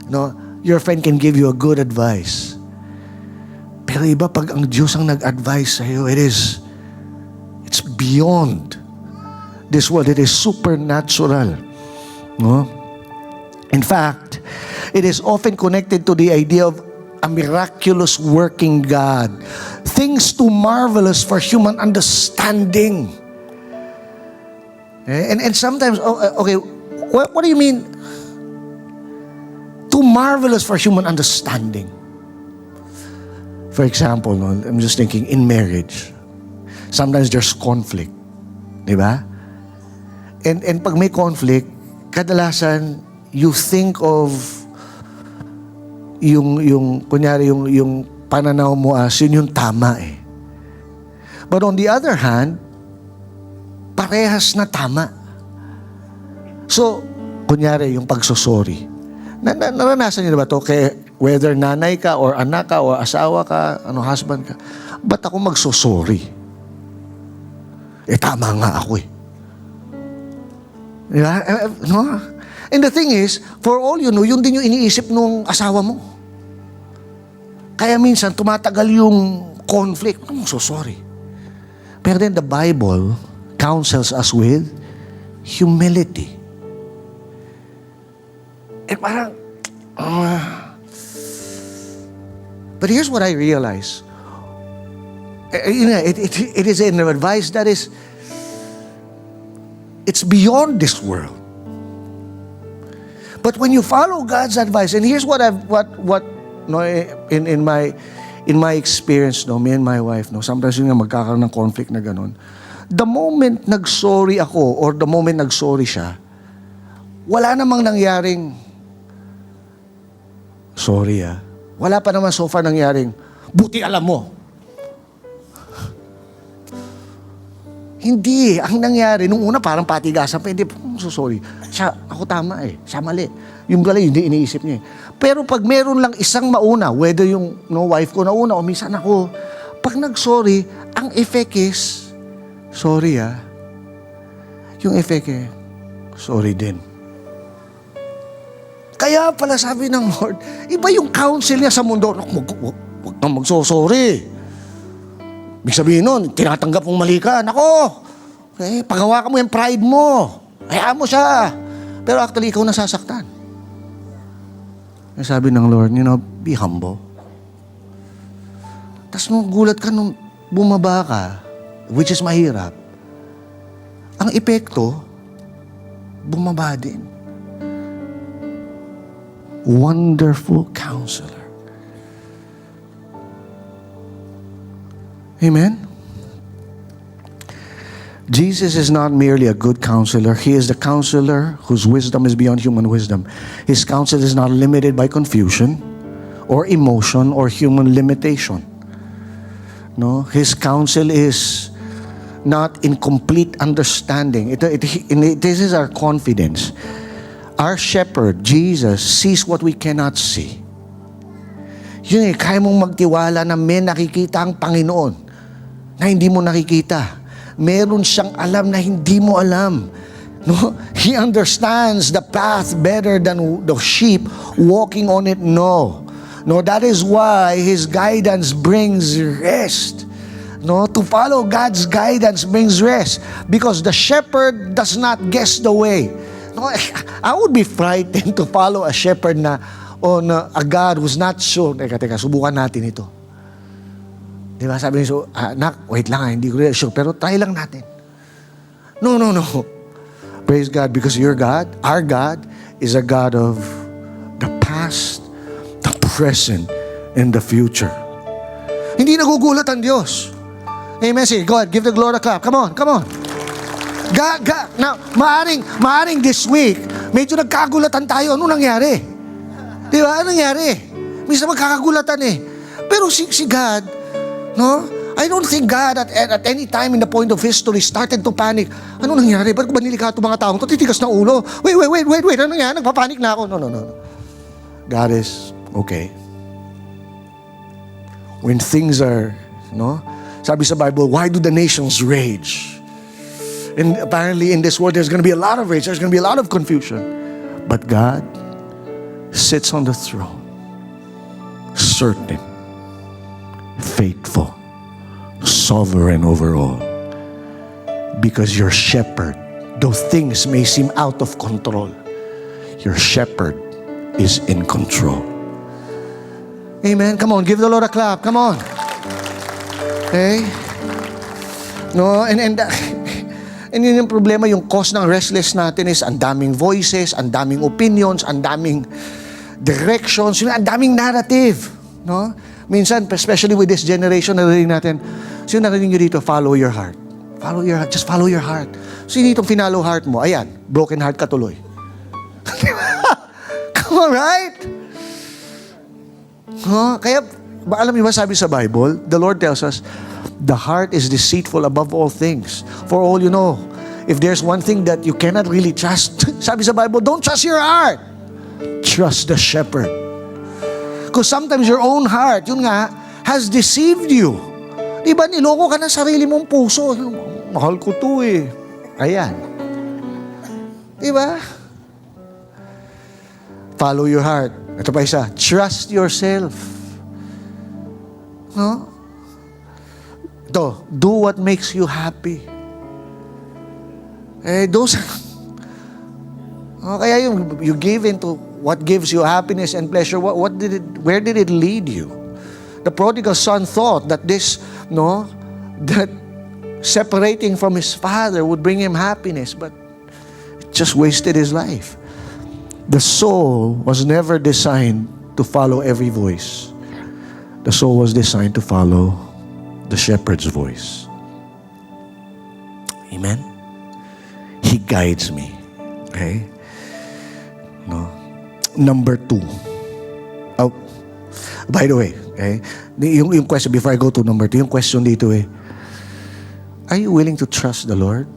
No, your friend can give you a good advice. Pero iba pag ang Diyos ang nag-advise sa'yo, it's beyond this world. It is supernatural. No? In fact, it is often connected to the idea of a miraculous working God. Things too marvelous for human understanding. And sometimes, okay, what do you mean? Too marvelous for human understanding. For example, no, I'm just thinking in marriage, sometimes there's conflict. Di ba? And pag may conflict, kadalasan, you think of kunyari, yung pananaw mo as yun yung tama eh. But on the other hand, parehas na tama. So, kunyari, yung pagsosorry. Naranasan niyo na ba ito? Whether nanay ka or anak ka or asawa ka, husband ka, ba't ako magsosorry? Tama nga ako eh. Diba? No? And the thing is, for all you know, yun din yung iniisip nung asawa mo. Kaya minsan, tumatagal yung conflict. I'm so sorry. Pero then the Bible counsels us with humility. And parang, but here's what I realize. It is an advice that is, it's beyond this world. But when you follow God's advice, and here's what no, in my experience, no, me and my wife, no, sometimes yung magkakaroon ng conflict na ganun. The moment nag-sorry ako or the moment nag-sorry siya, wala namang nangyaring sorry wala pa naman so far nangyaring buti alam mo. Hindi. Ang nangyari, nung una parang patigasan pa, hindi, so sorry. Ako tama eh. Siya mali. Yung pala, hindi iniisip niya eh. Pero pag meron lang isang mauna, whether yung wife ko nauna o minsan ako, pag nag-sorry, ang effect is, sorry yung effect eh, sorry din. Kaya pala sabi ng Lord, iba yung counsel niya sa mundo, huwag kang magsosorry. Ibig sabihin nun, tinatanggap mong mali ka. Nako, pagawa ka mo yung pride mo. Hayaan mo siya. Pero actually, ikaw nasasaktan. Sabi ng Lord, be humble. Tapos nung gulat ka, nung bumaba ka, which is mahirap, ang epekto, bumaba din. Wonderful counselor. Amen? Jesus is not merely a good counselor. He is the counselor whose wisdom is beyond human wisdom. His counsel is not limited by confusion or emotion or human limitation. No, his counsel is not in complete understanding. This is our confidence. Our shepherd, Jesus, sees what we cannot see. Yun kaya mong magtiwala na may nakikita ang Panginoon na hindi mo nakikita. Meron siyang alam na hindi mo alam. No, he understands the path better than the sheep walking on it. No, that is why his guidance brings rest. No, to follow God's guidance brings rest because the shepherd does not guess the way. No, I would be frightened to follow a shepherd on a God who's not sure. Teka, subukan natin ito. Di ba? Sabi niyo, anak, wait lang, hindi ko rin sure, pero try lang natin. No. Praise God, because your God, our God, is a God of the past, the present, and the future. Hindi nagugulat ang Diyos. Amen. Say, go ahead, give the Lord a clap. Come on. Now, maaring this week, medyo nagkagulatan tayo. Ano nangyari? Di ba? Ano nangyari? Minsan magkakagulatan eh. Pero si God, no? I don't think God at any time in the point of history started to panic. Ano nangyari? Ba't ko ba nilikato mga taong ito? Titigas na ulo. Wait. Ano nangyari? Nagpapanik na ako. No. God is okay. When things are, no? Sabi sa Bible, why do the nations rage? And apparently in this world, there's going to be a lot of rage. There's going to be a lot of confusion. But God sits on the throne, certain, faithful, sovereign over all. Because your shepherd, though things may seem out of control, your shepherd is in control. Amen. Come on, give the Lord a clap. Come on. Okay? No, and yun yung problema, yung cause ng restless natin is ang daming voices, ang daming opinions, ang daming directions, ang daming narrative. No? Minsan, especially with this generation, narinig natin, sino narinig nyo dito? Follow your heart. Follow your heart. Just follow your heart. Sino itong finalo heart mo? Ayan, broken heart ka tuloy. Come on, right? Huh? Kaya, alam niyo ba sabi sa Bible, the Lord tells us, the heart is deceitful above all things. For all you know, if there's one thing that you cannot really trust, sabi sa Bible, don't trust your heart. Trust the shepherd. Because sometimes your own heart, yun nga, has deceived you. Diba, niloko ka ng sarili mong puso. Mahal ko to eh. Ayan. Diba? Follow your heart. Ito pa isa, trust yourself. No? Ito, do what makes you happy. Those... kaya you give into what gives you happiness and pleasure. Where did it lead you? The prodigal son thought that that separating from his father would bring him happiness, but it just wasted his life. The soul was never designed to follow every voice. The soul was designed to follow the shepherd's voice. Amen? He guides me. Okay? No. Number 2. Oh, by the way, okay? Yung question, before I go to number 2, yung question dito are you willing to trust the Lord?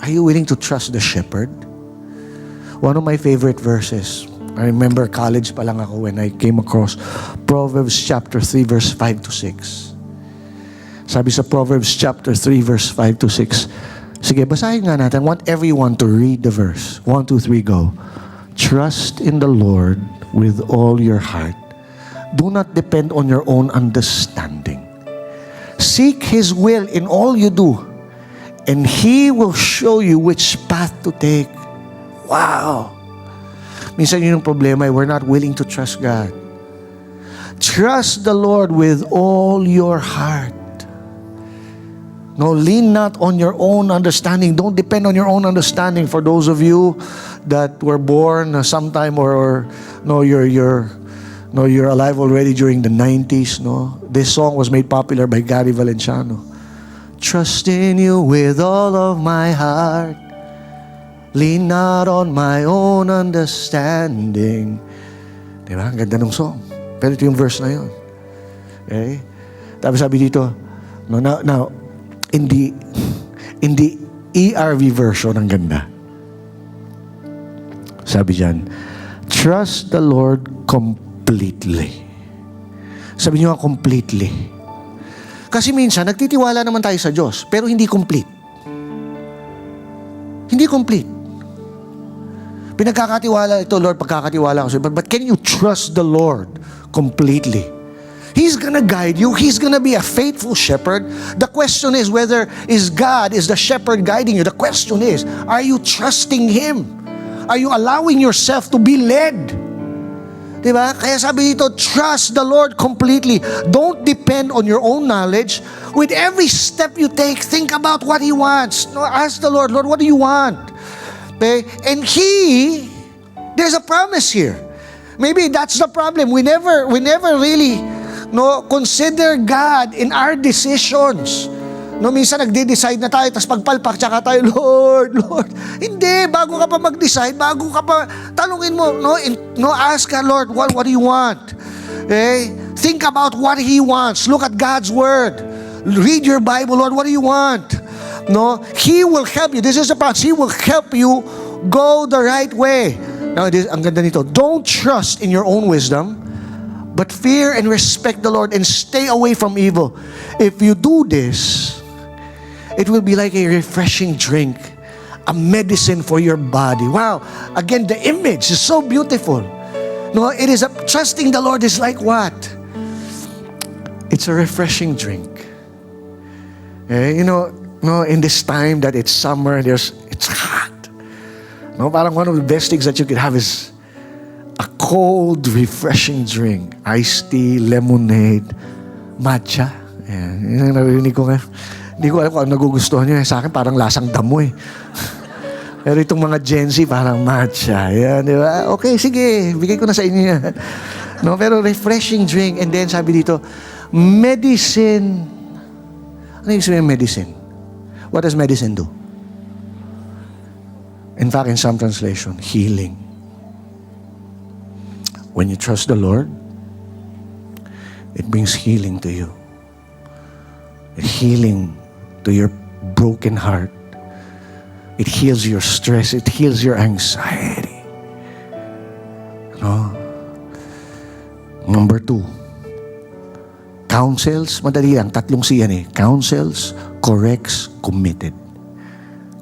Are you willing to trust the shepherd? One of my favorite verses, I remember college pa lang ako when I came across Proverbs chapter 3 verse 5 to 6. Sabi sa Proverbs chapter 3 verse 5 to 6. Sige, basahin nga natin. I want everyone to read the verse. 1, 2, 3, go. Trust in the Lord with all your heart. Do not depend on your own understanding. Seek His will in all you do, and He will show you which path to take. Wow! Minsan yun yung problema, we're not willing to trust God. Trust the Lord with all your heart. No, lean not on your own understanding. Don't depend on your own understanding. For those of you that were born sometime or you're alive already during the 90s, no? This song was made popular by Gary Valenciano. Trust in you with all of my heart. Lean not on my own understanding. Diba? Ang ganda ng song. Pero ito yung verse na yun. Okay? Tapos sabi dito, now, in the ERV version, ang ganda. Sabi dyan, trust the Lord completely. Sabi niyo nga, completely. Kasi minsan, nagtitiwala naman tayo sa Diyos, pero hindi complete. Hindi complete. Pinagkakatiwala ito, Lord, pagkakatiwala ko sa'yo. But can you trust the Lord completely? He's gonna guide you. He's gonna be a faithful shepherd. The question is whether is the shepherd guiding you. The question is, are you trusting Him? Are you allowing yourself to be led? Diba? Kaya sabi dito, trust the Lord completely. Don't depend on your own knowledge. With every step you take, think about what He wants. No, ask the Lord, Lord, what do you want? Okay? And there's a promise here. Maybe that's the problem. We never really consider God in our decisions. Minsan nagde-decide na tayo, tapos pagpalpak, tsaka tayo, Lord. Hindi, bago ka pa mag-decide, bago ka pa, tanungin mo, ask ka, Lord, what do you want? Okay? Think about what He wants. Look at God's Word. Read your Bible, Lord, what do you want? He will help you. This is the promise. He will help you go the right way. Now, ang ganda nito, don't trust in your own wisdom, but fear and respect the Lord and stay away from evil. If you do this, it will be like a refreshing drink, a medicine for your body. Wow! Again, the image is so beautiful. It is trusting the Lord is like what? It's a refreshing drink. In this time that it's summer, it's hot. Parang one of the best things that you could have is a cold, refreshing drink. Iced tea, lemonade, matcha. Yan ang narinig ko nga. Hindi ko alam kung ano nagugustuhan nyo. Sa akin, parang lasang damo eh. Pero itong mga Gen Z, parang matcha. Yan, di ba? Okay, sige. Bigay ko na sa inyo yan. Pero refreshing drink. And then, sabi dito, medicine. Ano yung sabihin medicine? What does medicine do? In fact, in some translation, healing. When you trust the Lord, it brings healing to you. Healing to your broken heart. It heals your stress. It heals your anxiety. Number 2, counsels, madali lang, 3 C yan eh. Counsels, corrects, committed.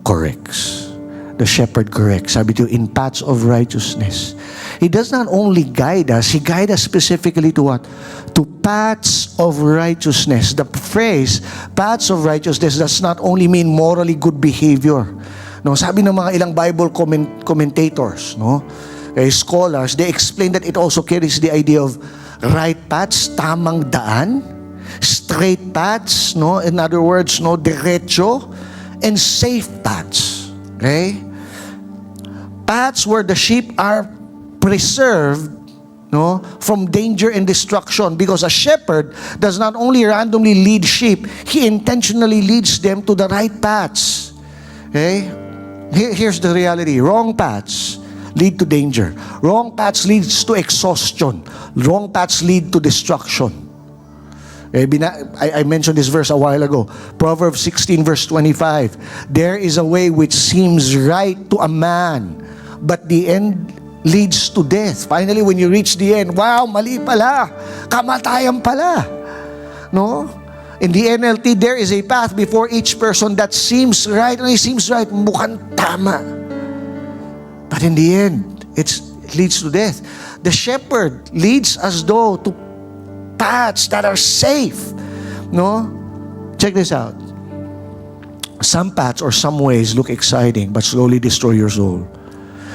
Corrects. The shepherd corrects. Sabi to in paths of righteousness. He does not only guide us, He guides us specifically to what? To paths of righteousness. The phrase, paths of righteousness, does not only mean morally good behavior. Sabi ng mga ilang Bible commentators, scholars, they explain that it also carries the idea of right paths, tamang daan, straight paths, in other words, diretso, and safe paths. Okay? Paths where the sheep are preserved from danger and destruction, because a shepherd does not only randomly lead sheep, he intentionally leads them to the right paths. Okay? Here's the reality. Wrong paths lead to danger. Wrong paths leads to exhaustion. Wrong paths lead to destruction. I mentioned this verse a while ago. Proverbs 16 verse 25. There is a way which seems right to a man, but the end leads to death. Finally, when you reach the end, wow, mali pala. Kamatayan pala. In the NLT, there is a path before each person that seems right. And it seems right, mukhang tama. But in the end, it leads to death. The shepherd leads us though to paths that are safe. Check this out. Some paths or some ways look exciting but slowly destroy your soul.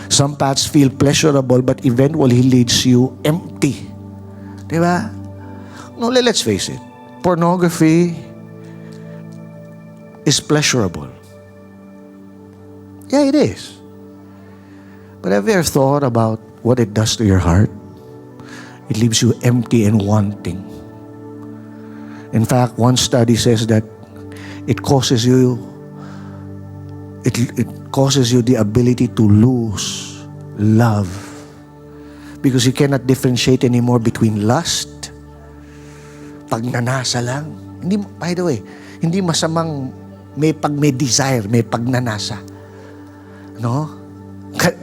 Some paths feel pleasurable but eventually leads you empty. Diba? Let's face it. Pornography is pleasurable. Yeah, it is. But have you ever thought about what it does to your heart? It leaves you empty and wanting. In fact, one study says that it causes you the ability to lose love, because you cannot differentiate anymore between lust, pagnanasa lang. By the way, hindi masamang pag may desire, may pagnanasa.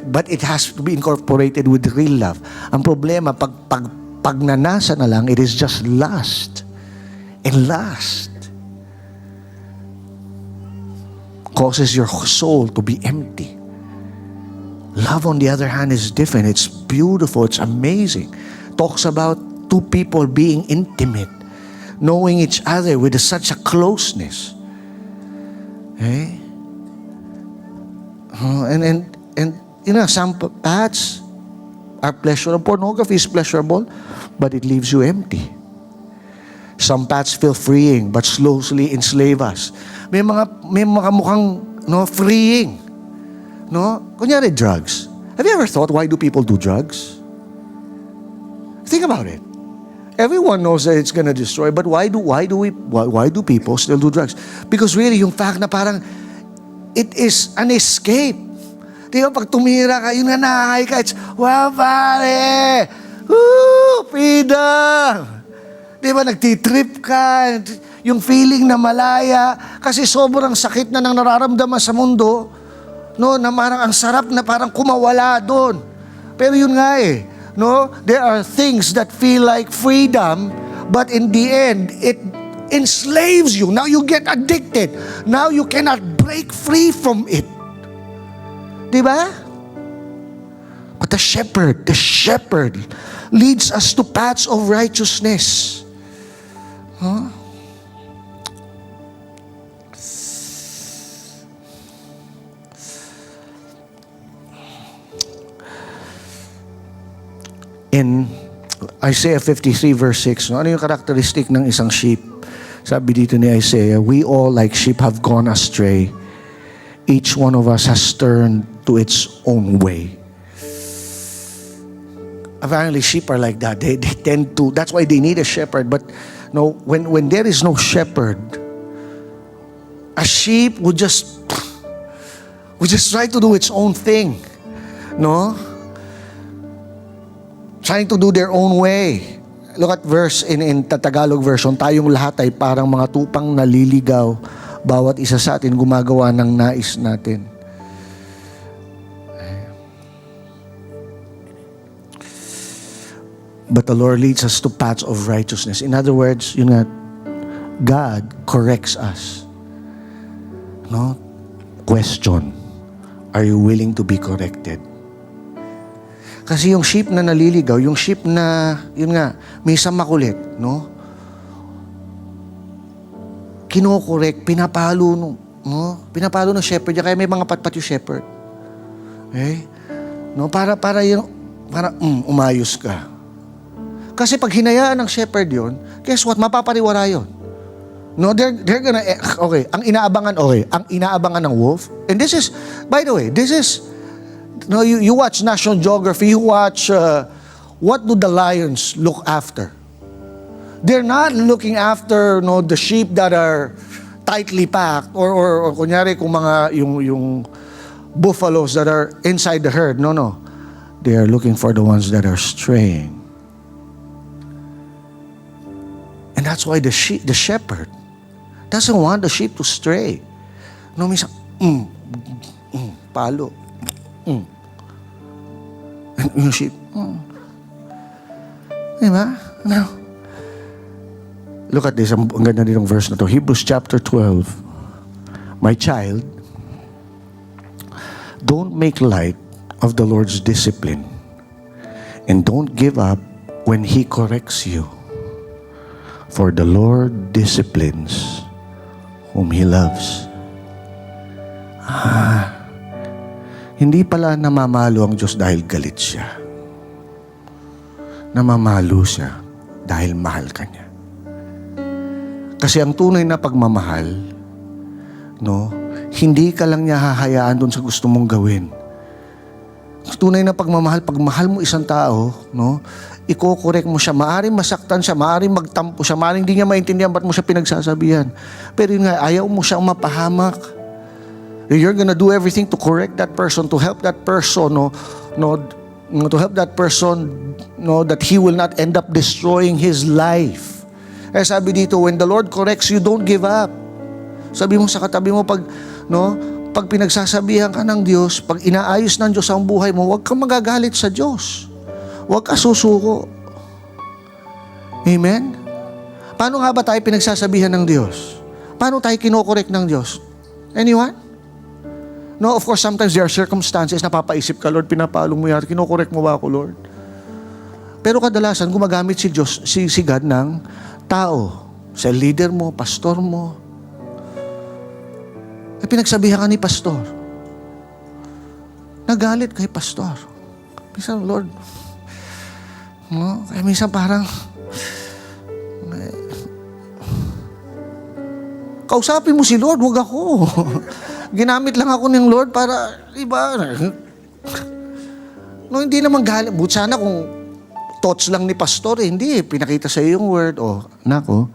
But it has to be incorporated with real love. Ang problema, pagnanasa na lang, it is just lust. And lust causes your soul to be empty. Love, on the other hand, is different. It's beautiful. It's amazing. Talks about two people being intimate, knowing each other with such a closeness. Okay? And you know, some paths are pleasurable. Pornography is pleasurable, but it leaves you empty. Some paths feel freeing, but slowly enslave us. May mga mukhang freeing. No? Kunyari, drugs. Have you ever thought, why do people do drugs? Think about it. Everyone knows that it's gonna destroy, but why do people still do drugs? Because really, yung fact na parang it is an escape. Di ba, pag tumira ka, yun na nahay ka, it's, wow, pare! Woo! Freedom! Di ba, nagtitrip ka, yung feeling na malaya, kasi sobrang sakit na nang nararamdaman sa mundo, no, na parang ang sarap na parang kumawala doon. Pero yun nga no, there are things that feel like freedom, but in the end, it enslaves you. Now you get addicted. Now you cannot break free from it. Di ba? But the shepherd leads us to paths of righteousness. Huh? In Isaiah 53 verse 6, ano yung characteristic ng isang sheep? Sabi dito ni Isaiah, we all like sheep have gone astray. Each one of us has turned to its own way. Apparently, sheep are like that. They tend to, that's why they need a shepherd. But no, when there is no shepherd, a sheep would just try to do its own thing. No? Trying to do their own way. Look at verse in Tagalog version, tayong lahat ay parang mga tupang naliligaw. Bawat isa sa atin gumagawa ng nais natin. But the Lord leads us to paths of righteousness. In other words, yun nga, God corrects us. No? Question, are you willing to be corrected? Kasi yung sheep na naliligaw, yung sheep na, yun nga, may isang makulit, no? Kinokorek, pinapalo ng shepherd, kaya may mga patpat yung shepherd. Okay? No, para umayos ka. Kasi pag hinayaan ng shepherd yon, guess what? Mapapariwara yun. No, they're gonna, ang inaabangan ng wolf, and this is, by the way, no, you watch National Geography, you watch, what do the lions look after? They're not looking after the sheep that are tightly packed or kunyari kung mga yung buffaloes that are inside the herd. No. They are looking for the ones that are straying. And that's why the shepherd doesn't want the sheep to stray. No, minsan, palo. Yung sheep, diba? Now, look at this. Ang ganda nitong verse na to. Hebrews chapter 12. My child, don't make light of the Lord's discipline, and don't give up when He corrects you. For the Lord disciplines whom He loves. Hindi pala namamalo ang Diyos dahil galit siya. Namamalo siya dahil mahal ka niya. Kasi ang tunay na pagmamahal, no, hindi ka lang niya hahayaan doon sa gusto mong gawin. Tunay na pagmamahal, pag mahal mo isang tao, no, iko-correct mo siya. Maaring masaktan siya, maaring magtampo siya, maaring hindi niya maintindihan ba't mo siya pinagsasabihan. Pero yun nga, ayaw mo siyang mapahamak. You're gonna do everything to correct that person, to help that person, to help that person, that he will not end up destroying his life. Kaya sabi dito, when the Lord corrects you, don't give up. Sabi mo sa katabi mo, pag pinagsasabihan ka ng Diyos, pag inaayos ng Diyos ang buhay mo, huwag kang magagalit sa Diyos. Huwag ka susuko. Amen? Paano nga ba tayo pinagsasabihan ng Diyos? Paano tayo kinokorek ng Diyos? Anyone? No, of course, sometimes there are circumstances, napapaisip ka, Lord, pinapalo mo yan, kinokorek mo ba ako, Lord? Pero kadalasan, gumagamit si Diyos, si God ng tao. Sa leader mo, pastor mo. Pinagsabihan ka ni pastor. Nagalit kay pastor. Minsan, Lord, no? Kaya minsan parang, kausapin mo si Lord, wag ako. Ginamit lang ako ng Lord para, iba, no, hindi naman galit. But sana kung thoughts lang ni pastor, hindi, pinakita sa iyo yung word. Oh, nako,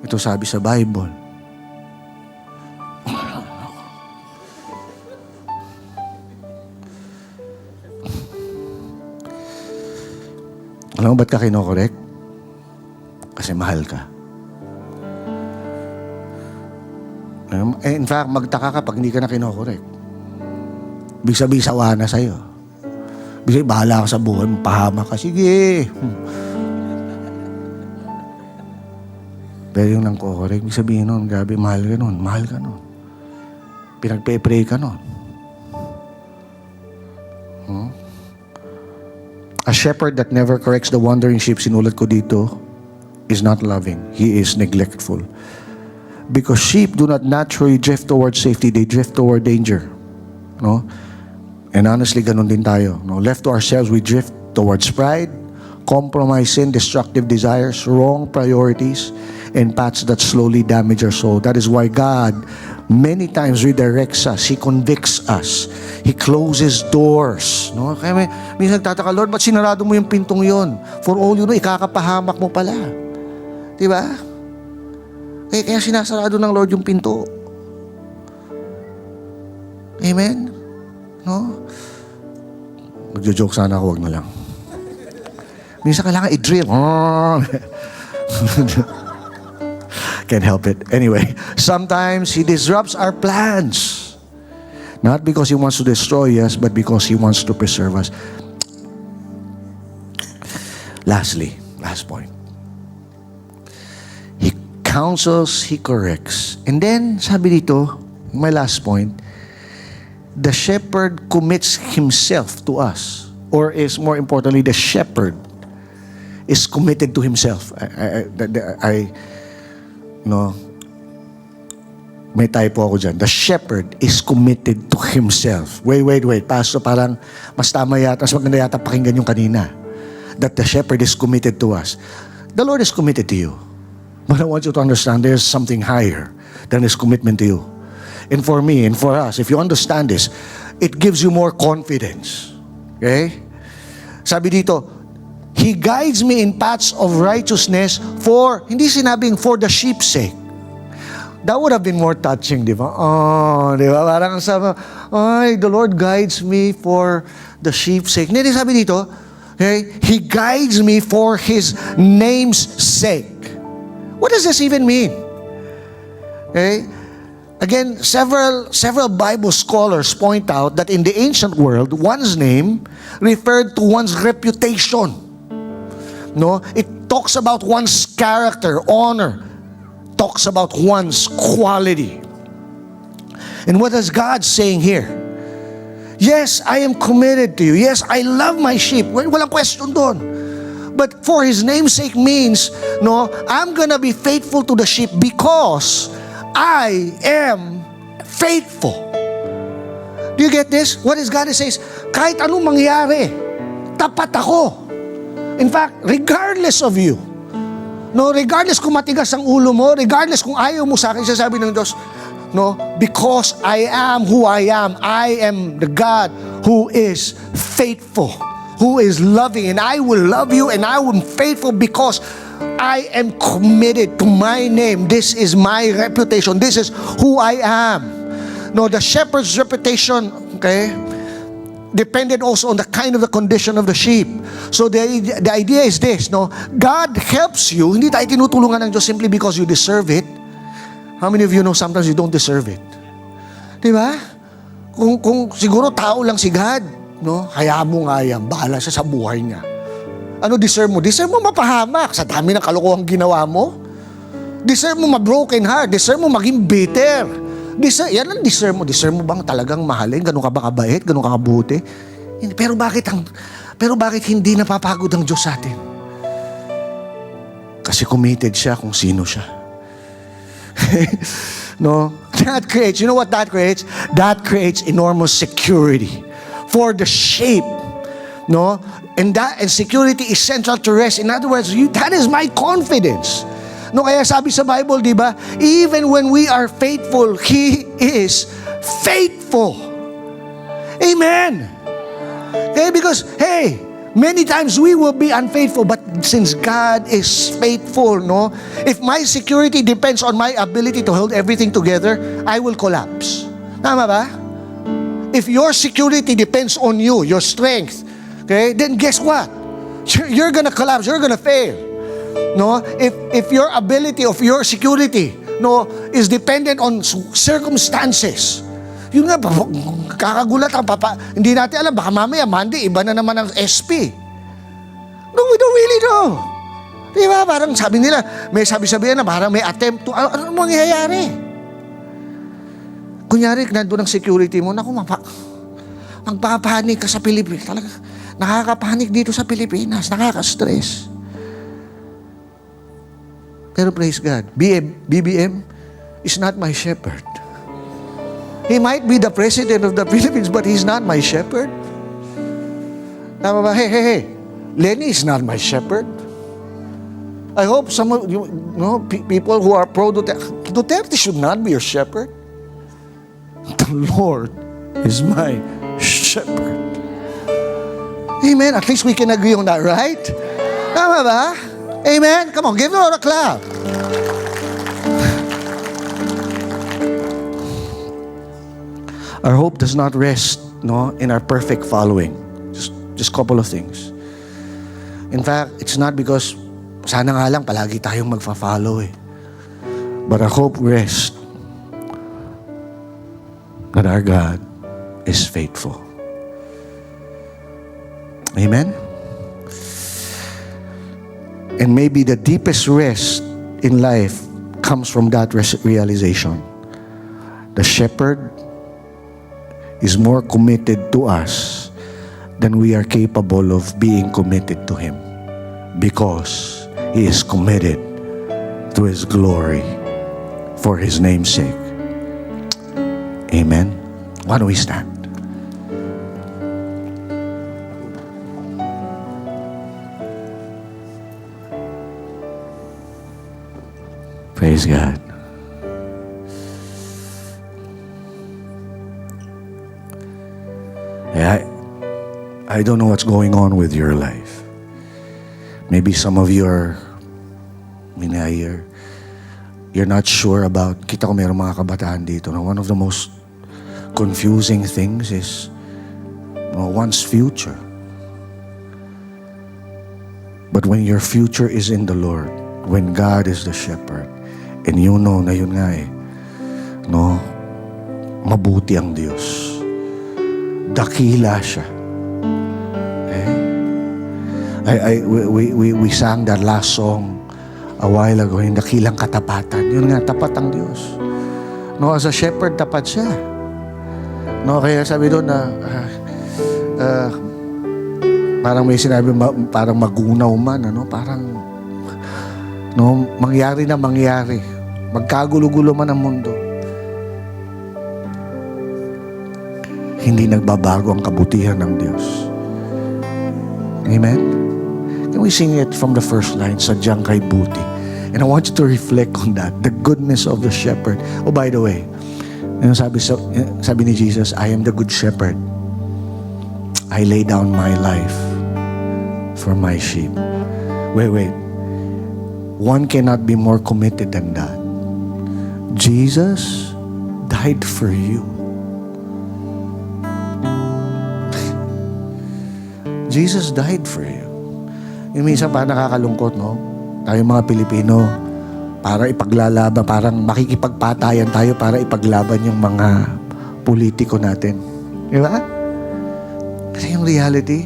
ito sabi sa Bible. Alam mo ba't ka kinokorek? Kasi mahal ka. In fact, magtaka ka pag hindi ka na kinokorek. Ibig sabihin, sawa na sa'yo. Ibig sabihin, bahala ka sa buhay mo, pahama ka. Sige. Pero yung nang kokorek, ibig sabihin nun, grabe, mahal ka nun, mahal ka nun. Pinagpe-pray ka nun. A shepherd that never corrects the wandering sheep, sinulat ko dito, is not loving. He is neglectful. Because sheep do not naturally drift towards safety, they drift toward danger. No? And honestly, ganun din tayo. No? Left to ourselves, we drift towards pride, compromise, sin, destructive desires, wrong priorities, and paths that slowly damage our soul. That is why God many times redirects us. He convicts us. He closes doors. No? Kaya minsan nagtataka, Lord, ba't sinarado mo yung pintong yon? For all you know, ikakapahamak mo pala. Diba? Kaya sinasarado ng Lord yung pinto. Amen? No? Magjo-joke sana ako, wag na lang. Minsan kailangan i-drill. Can't help it. Anyway, sometimes He disrupts our plans. Not because He wants to destroy us, but because He wants to preserve us. Lastly, last point. He counsels, He corrects. And then, sabi dito, my last point, the shepherd commits himself to us. Or is more importantly, the shepherd is committed to himself. May typo ako dyan. The shepherd is committed to himself. Wait. Pastor, parang mas tama yata, mas maganda yata pakinggan yung kanina. That the shepherd is committed to us. The Lord is committed to you. But I want you to understand there's something higher than His commitment to you. And for me and for us, if you understand this, it gives you more confidence. Okay? Sabi dito, He guides me in paths of righteousness for, hindi sinabing for the sheep's sake. That would have been more touching, di ba? Oh, di ba? Parang sabi, ay, the Lord guides me for the sheep's sake. Hindi sabi dito, okay, He guides me for His name's sake. What does this even mean? Okay? Again, several Bible scholars point out that in the ancient world, one's name referred to one's reputation. No, it talks about one's character, honor, talks about one's quality. And what is God saying here? Yes, I am committed to you. Yes, I love my sheep. Walang question doon. But for His name's sake means, no, I'm gonna be faithful to the sheep because I am faithful. Do you get this? What is God says? Kahit anong mangyari, tapat ako. In fact, regardless of you, no, regardless kung matigas ang ulo mo, regardless kung ayaw mo sa akin, sasabi ng Diyos, no, because I am who I am the God who is faithful, who is loving, and I will love you and I will be faithful because I am committed to my name. This is my reputation. This is who I am. No, the shepherd's reputation, okay, depended also on the kind of the condition of the sheep. So the idea is this, no, God helps you. Hindi tayo tinutulungan ng Diyos simply because you deserve it. How many of you know sometimes you don't deserve it? Diba? Kung siguro tao lang si God, no, hayaan mo nga yan, bahala siya sa buhay niya. Ano deserve mo? Deserve mo mapahamak sa dami ng kalokohang ginawa mo. Deserve mo ma-broken heart. Deserve mo maging bitter. Yan ang deserve mo. Deserve mo bang talagang mahalin? Ganun ka ba kabait? Ganun ka kabuti? Pero bakit hindi napapagod ang Diyos sa atin? Kasi committed siya kung sino siya. No? That creates, you know what that creates? That creates enormous security for the shape. No? And security is central to rest. In other words, that is my confidence. No, kaya sabi sa Bible, di ba? Even when we are faithful, He is faithful. Amen. Okay, because, hey, many times we will be unfaithful, but since God is faithful, no? If my security depends on my ability to hold everything together, I will collapse. Tama ba? If your security depends on you, your strength, okay, then guess what? You're gonna collapse, you're gonna fail. No? If your ability of your security, no, is dependent on circumstances, yun nga, kakagulat ang hindi natin alam, baka mamaya, Monday, iba na naman ang SP. No, we don't really know. Di ba? Parang sabi nila, may sabi-sabihan na parang may attempt to, ano mangyayari? Kunyari, nandun ang security mo, naku, magpapanik ka sa Pilipinas. Talaga, nakakapanik dito sa Pilipinas, nakaka-stress. Pero praise God, BBM is not my shepherd. He might be the president of the Philippines, but he's not my shepherd. Tama ba? Hey. Lenny is not my shepherd. I hope some of you know, people who are pro-Duterte should not be your shepherd. The Lord is my shepherd. Amen. At least we can agree on that, right? Tama ba? Amen. Come on, give the Lord a clap. Our hope does not rest, no, in our perfect following. Just couple of things. In fact, it's not because sana nga lang palagi tayong magfa-follow eh. But our hope rests that our God is faithful. Amen? And maybe the deepest rest in life comes from that realization. The shepherd is more committed to us than we are capable of being committed to Him, because He is committed to His glory for His name's sake. Amen. Why don't we stand? Praise God. I don't know what's going on with your life. Maybe some of you are, you're not sure about, kita ko mayroong mga kabataan dito, na one of the most confusing things is one's future. But when your future is in the Lord, when God is the shepherd, and you know na yun nga no, mabuti ang Diyos. Dakila siya. We sang that last song a while ago, yung dakilang katapatan. Yun nga, tapat ang Diyos. No, as a shepherd, tapat siya. No, kaya sabi doon na parang may sinabi, parang magunaw man, parang no, mangyari na mangyari. Magkagulo-gulo man ang mundo. Hindi nagbabago ang kabutihan ng Diyos. Amen? Can we sing it from the first line, Sadyang Kay Buti? And I want you to reflect on that, the goodness of the shepherd. Oh, by the way, sabi ni Jesus, I am the good shepherd. I lay down my life for my sheep. Wait. One cannot be more committed than that. Jesus died for you. Jesus died for you. Yung minsan parang nakakalungkot, no? Tayo mga Pilipino, para ipaglalaban, parang makikipagpatayan tayo para ipaglaban yung mga politiko natin. Di ba? Kasi yung reality,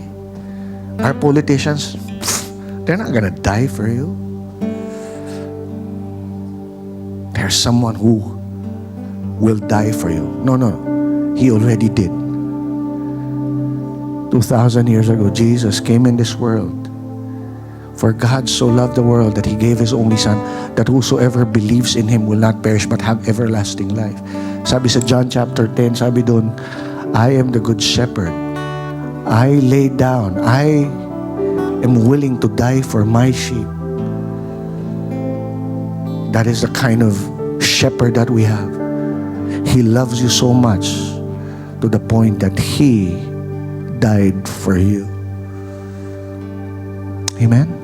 our politicians, they're not gonna die for you. There's someone who will die for you. No, no. He already did. 2,000 years ago, Jesus came in this world. For God so loved the world that He gave His only Son, that whosoever believes in Him will not perish but have everlasting life. Sabi sa John chapter 10, sabi doon, I am the good shepherd. I lay down. I am willing to die for my sheep. That is the kind of shepherd that we have. He loves you so much to the point that He died for you. Amen?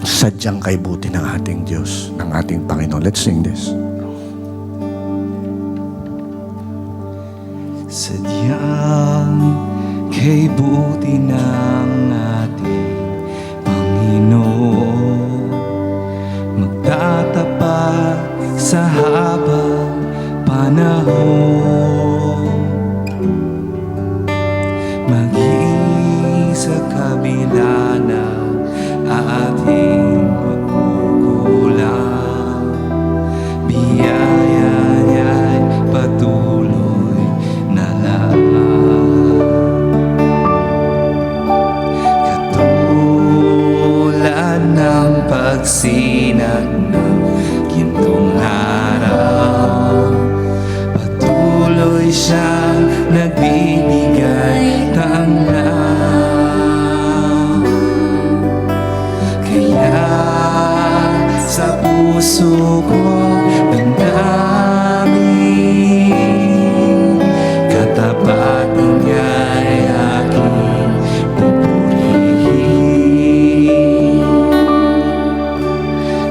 Sadyang kay buti ng ating Diyos, ng ating Panginoon. Let's sing this. Sadyang kay buti ng ating Panginoon, magtatapat sa habang panahon, maging sa kabila ng ating pagkukulang, biyaya niya'y patuloy na lang. Katulad ng pagsinag ng gintong araw, patuloy siyang nagbibigay tanglaw. Kaya sa puso ko damdamin, katapatan niya'y aking pupurihin.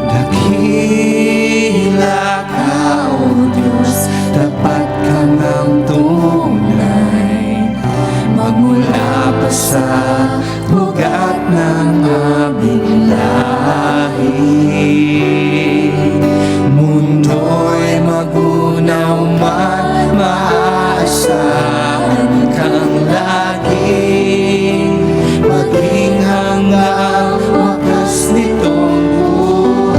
Dakila ka, O Diyos, tapat ka ng tunay, magmula pa sa ugat ng aming lahi. Mundo'y magunaw man, maaasahan kang lagi, maging hanggang wakas nitong buhay.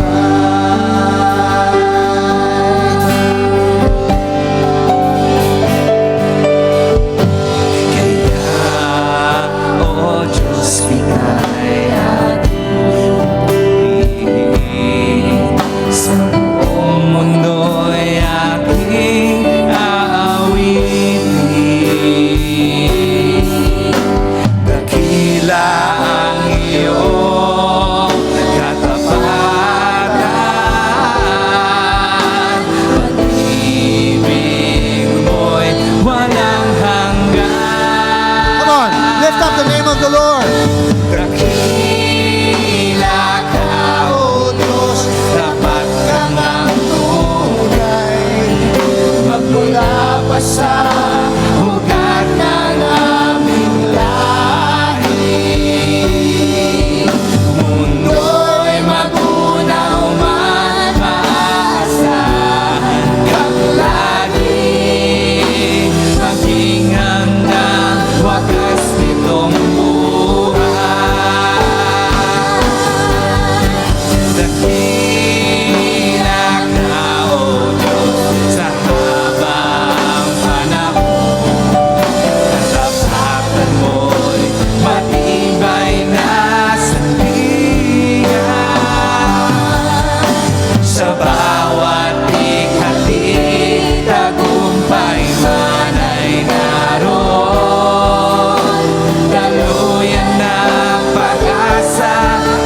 Kaya, O Diyos, ika'y ating purihin. Sa buong mundo'y aking aawitin. Dakila ang iyong katapatan, pag-ibig mo'y walang hanggan. Come on, lift up the name of the Lord. Dakila ka, O Diyos, tapat ka ng tunay, magmula pa sa ugat ng aming lahi. Mundo'y magunaw man, maaasahan kang lagi, maging hanggang wakas nitong buhay. Dakila ka, O Diyos, sa habang panahon, katapatan mo'y matibay na sandigan. Sa bawat ikati, tagumpay man ay naroon, daluyan ng pag-asa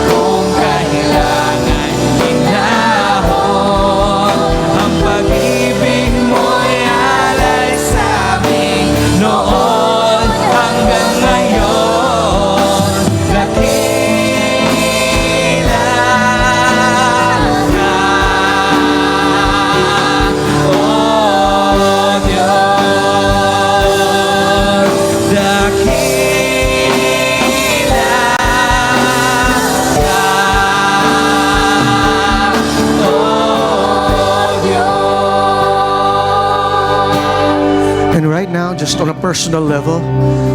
kung kailangan hinahon. Ang pag-ibig mo'y alay sa amin noon hanggang ngayon. Dakila ka, O Diyos. Dakila ka, O Diyos. And right now, just on a personal level,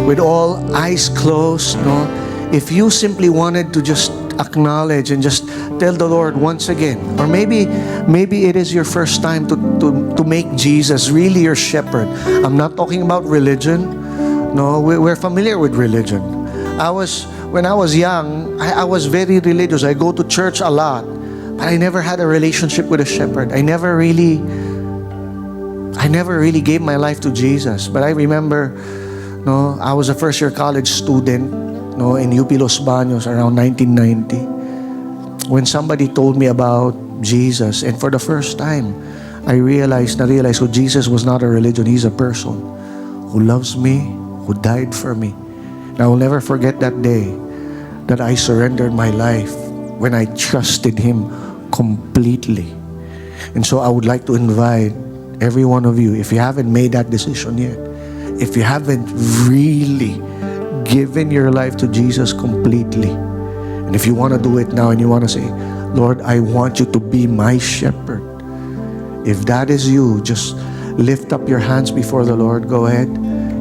with all eyes closed, no, if you simply wanted to just acknowledge and just tell the Lord once again. Or maybe it is your first time to make Jesus really your shepherd. I'm not talking about religion. No, we're familiar with religion. When I was young, I was very religious. I go to church a lot, but I never had a relationship with a shepherd. I never really gave my life to Jesus. But I remember, no, I was a first-year college student, no, in UP Los Baños around 1990. When somebody told me about Jesus, and for the first time, I realized who Jesus was not a religion. He's a person who loves me, who died for me. And I will never forget that day that I surrendered my life when I trusted Him completely. And so I would like to invite every one of you, if you haven't made that decision yet, if you haven't really given your life to Jesus completely, and if you want to do it now and you want to say, Lord, I want you to be my shepherd. If that is you, just lift up your hands before the Lord. Go ahead.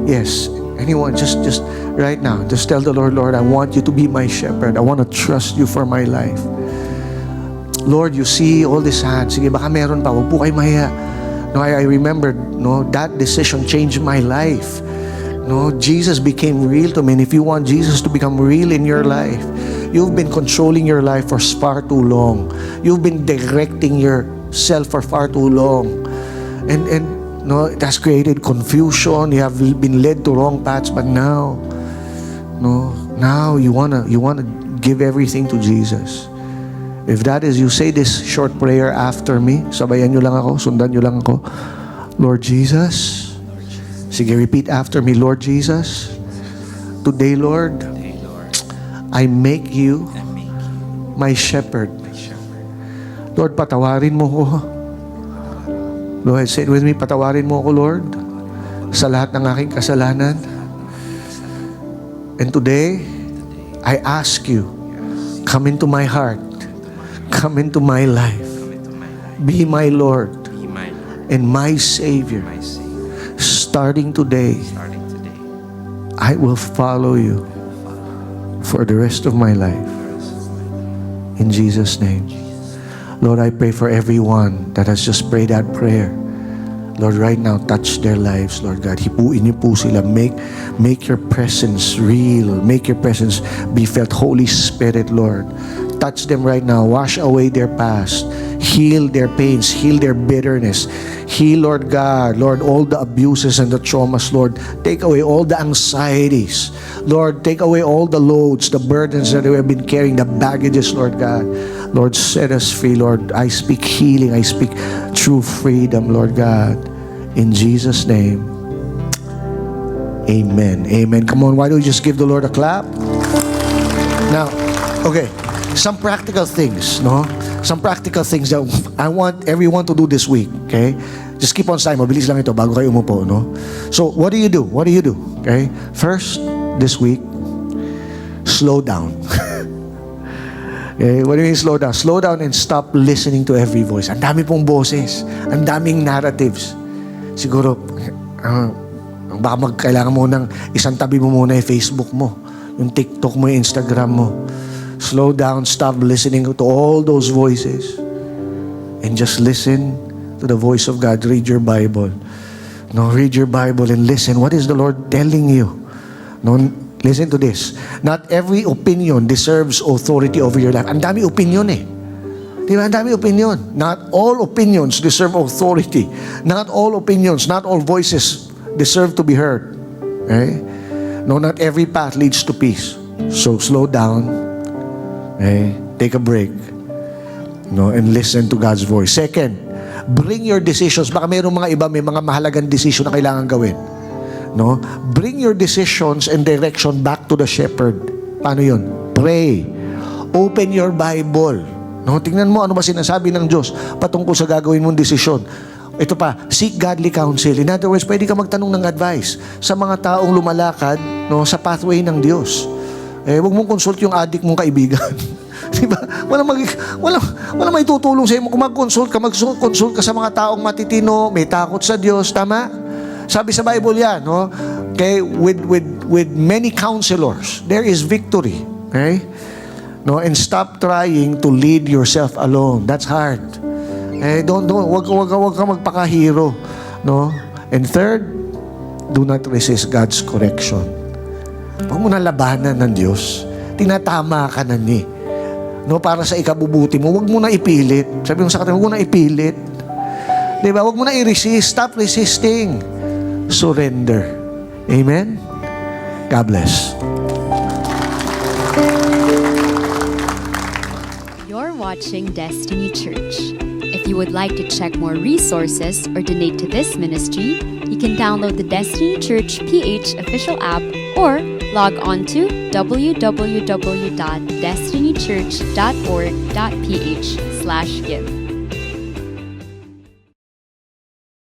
Yes. Anyone, just right now, just tell the Lord, Lord, I want you to be my shepherd. I want to trust you for my life. Lord, you see all these hands. Sige, baka meron pa. Huwag po kayo mahiya. No, I remember, no, that decision changed my life. No, Jesus became real to me. And if you want Jesus to become real in your life, you've been controlling your life for far too long. You've been directing yourself for far too long. And no, it has created confusion. You have been led to wrong paths. But now you wanna give everything to Jesus. If that is you, say this short prayer after me. Sabayan nyo lang ako, sundan nyo lang ako. Lord Jesus. Sige, repeat after me. Lord Jesus, today, Lord, I make you my shepherd. Lord, patawarin mo ko. Go ahead, say it with me. Patawarin mo ko, Lord, sa lahat ng aking kasalanan. And today, I ask you, come into my heart. Come into my life. Be my Lord and my Savior. Starting today, I will follow you for the rest of my life. In Jesus' name. Lord, I pray for everyone that has just prayed that prayer. Lord, right now, touch their lives, Lord God. Hipuin niyo po sila. Make your presence real. Make your presence be felt. Holy Spirit, Lord. Touch them right now. Wash away their past. Heal their pains. Heal their bitterness. Heal, Lord God, Lord, all the abuses and the traumas, Lord. Take away all the anxieties. Lord, take away all the loads, the burdens that we have been carrying, the baggages, Lord God. Lord, set us free, Lord. I speak healing. I speak true freedom, Lord God. In Jesus' name. Amen. Amen. Come on, why don't you just give the Lord a clap? Now, okay. Some practical things, no? Some practical things that I want everyone to do this week, okay? Just keep on saying, mabilis lang ito bago kayo umupo, no? So, what do you do? What do you do? Okay? First, this week, slow down. Okay? What do you mean slow down? Slow down and stop listening to every voice. Ang dami pong boses. Ang daming narratives. Siguro, baka kailangan mo ng isang tabi mo muna yung Facebook mo, yung TikTok mo, yung Instagram mo. Slow down, stop listening to all those voices and just listen to the voice of God. Read your Bible. No, read your Bible and listen. What is the Lord telling you? No, listen to this. Not every opinion deserves authority over your life. Ang dami opinion eh. Di ba? Ang dami opinion. Not all opinions deserve authority. Not all opinions, not all voices deserve to be heard. Okay? No, not every path leads to peace. So slow down. Okay? Take a break. No, and listen to God's voice. Second, bring your decisions. Baka mayroong mga iba, may mga mahalagang decision na kailangan gawin. No? Bring your decisions and direction back to the shepherd. Paano yun? Pray. Open your Bible. No? Tingnan mo ano ba sinasabi ng Diyos patungkol sa gagawin mong desisyon. Ito pa, seek godly counsel. In other words, pwede ka magtanong ng advice sa mga taong lumalakad, no, sa pathway ng Diyos. Huwag mong consult yung adik mong kaibigan. Diba? Walang may tutulong sa iyo. Kung mag-consult ka sa mga taong matitino, may takot sa Diyos. Tama? Sabi sa Bible yan, no? Okay? With many counselors, there is victory. Okay? No, and stop trying to lead yourself alone. That's hard. Wag ka magpaka-hero, no? And third, do not resist God's correction. Huwag mo na labanan ng Diyos. Tinatama ka na ni. No, para sa ikabubuti mo, huwag mo na ipilit. Sabi mo sa kanya, huwag mo na ipilit. Diba? Huwag mo na i-resist. Stop resisting. Surrender. Amen? God bless. You're watching Destiny Church. If you would like to check more resources or donate to this ministry, you can download the Destiny Church PH official app or log on to www.destinychurch.org.ph/give.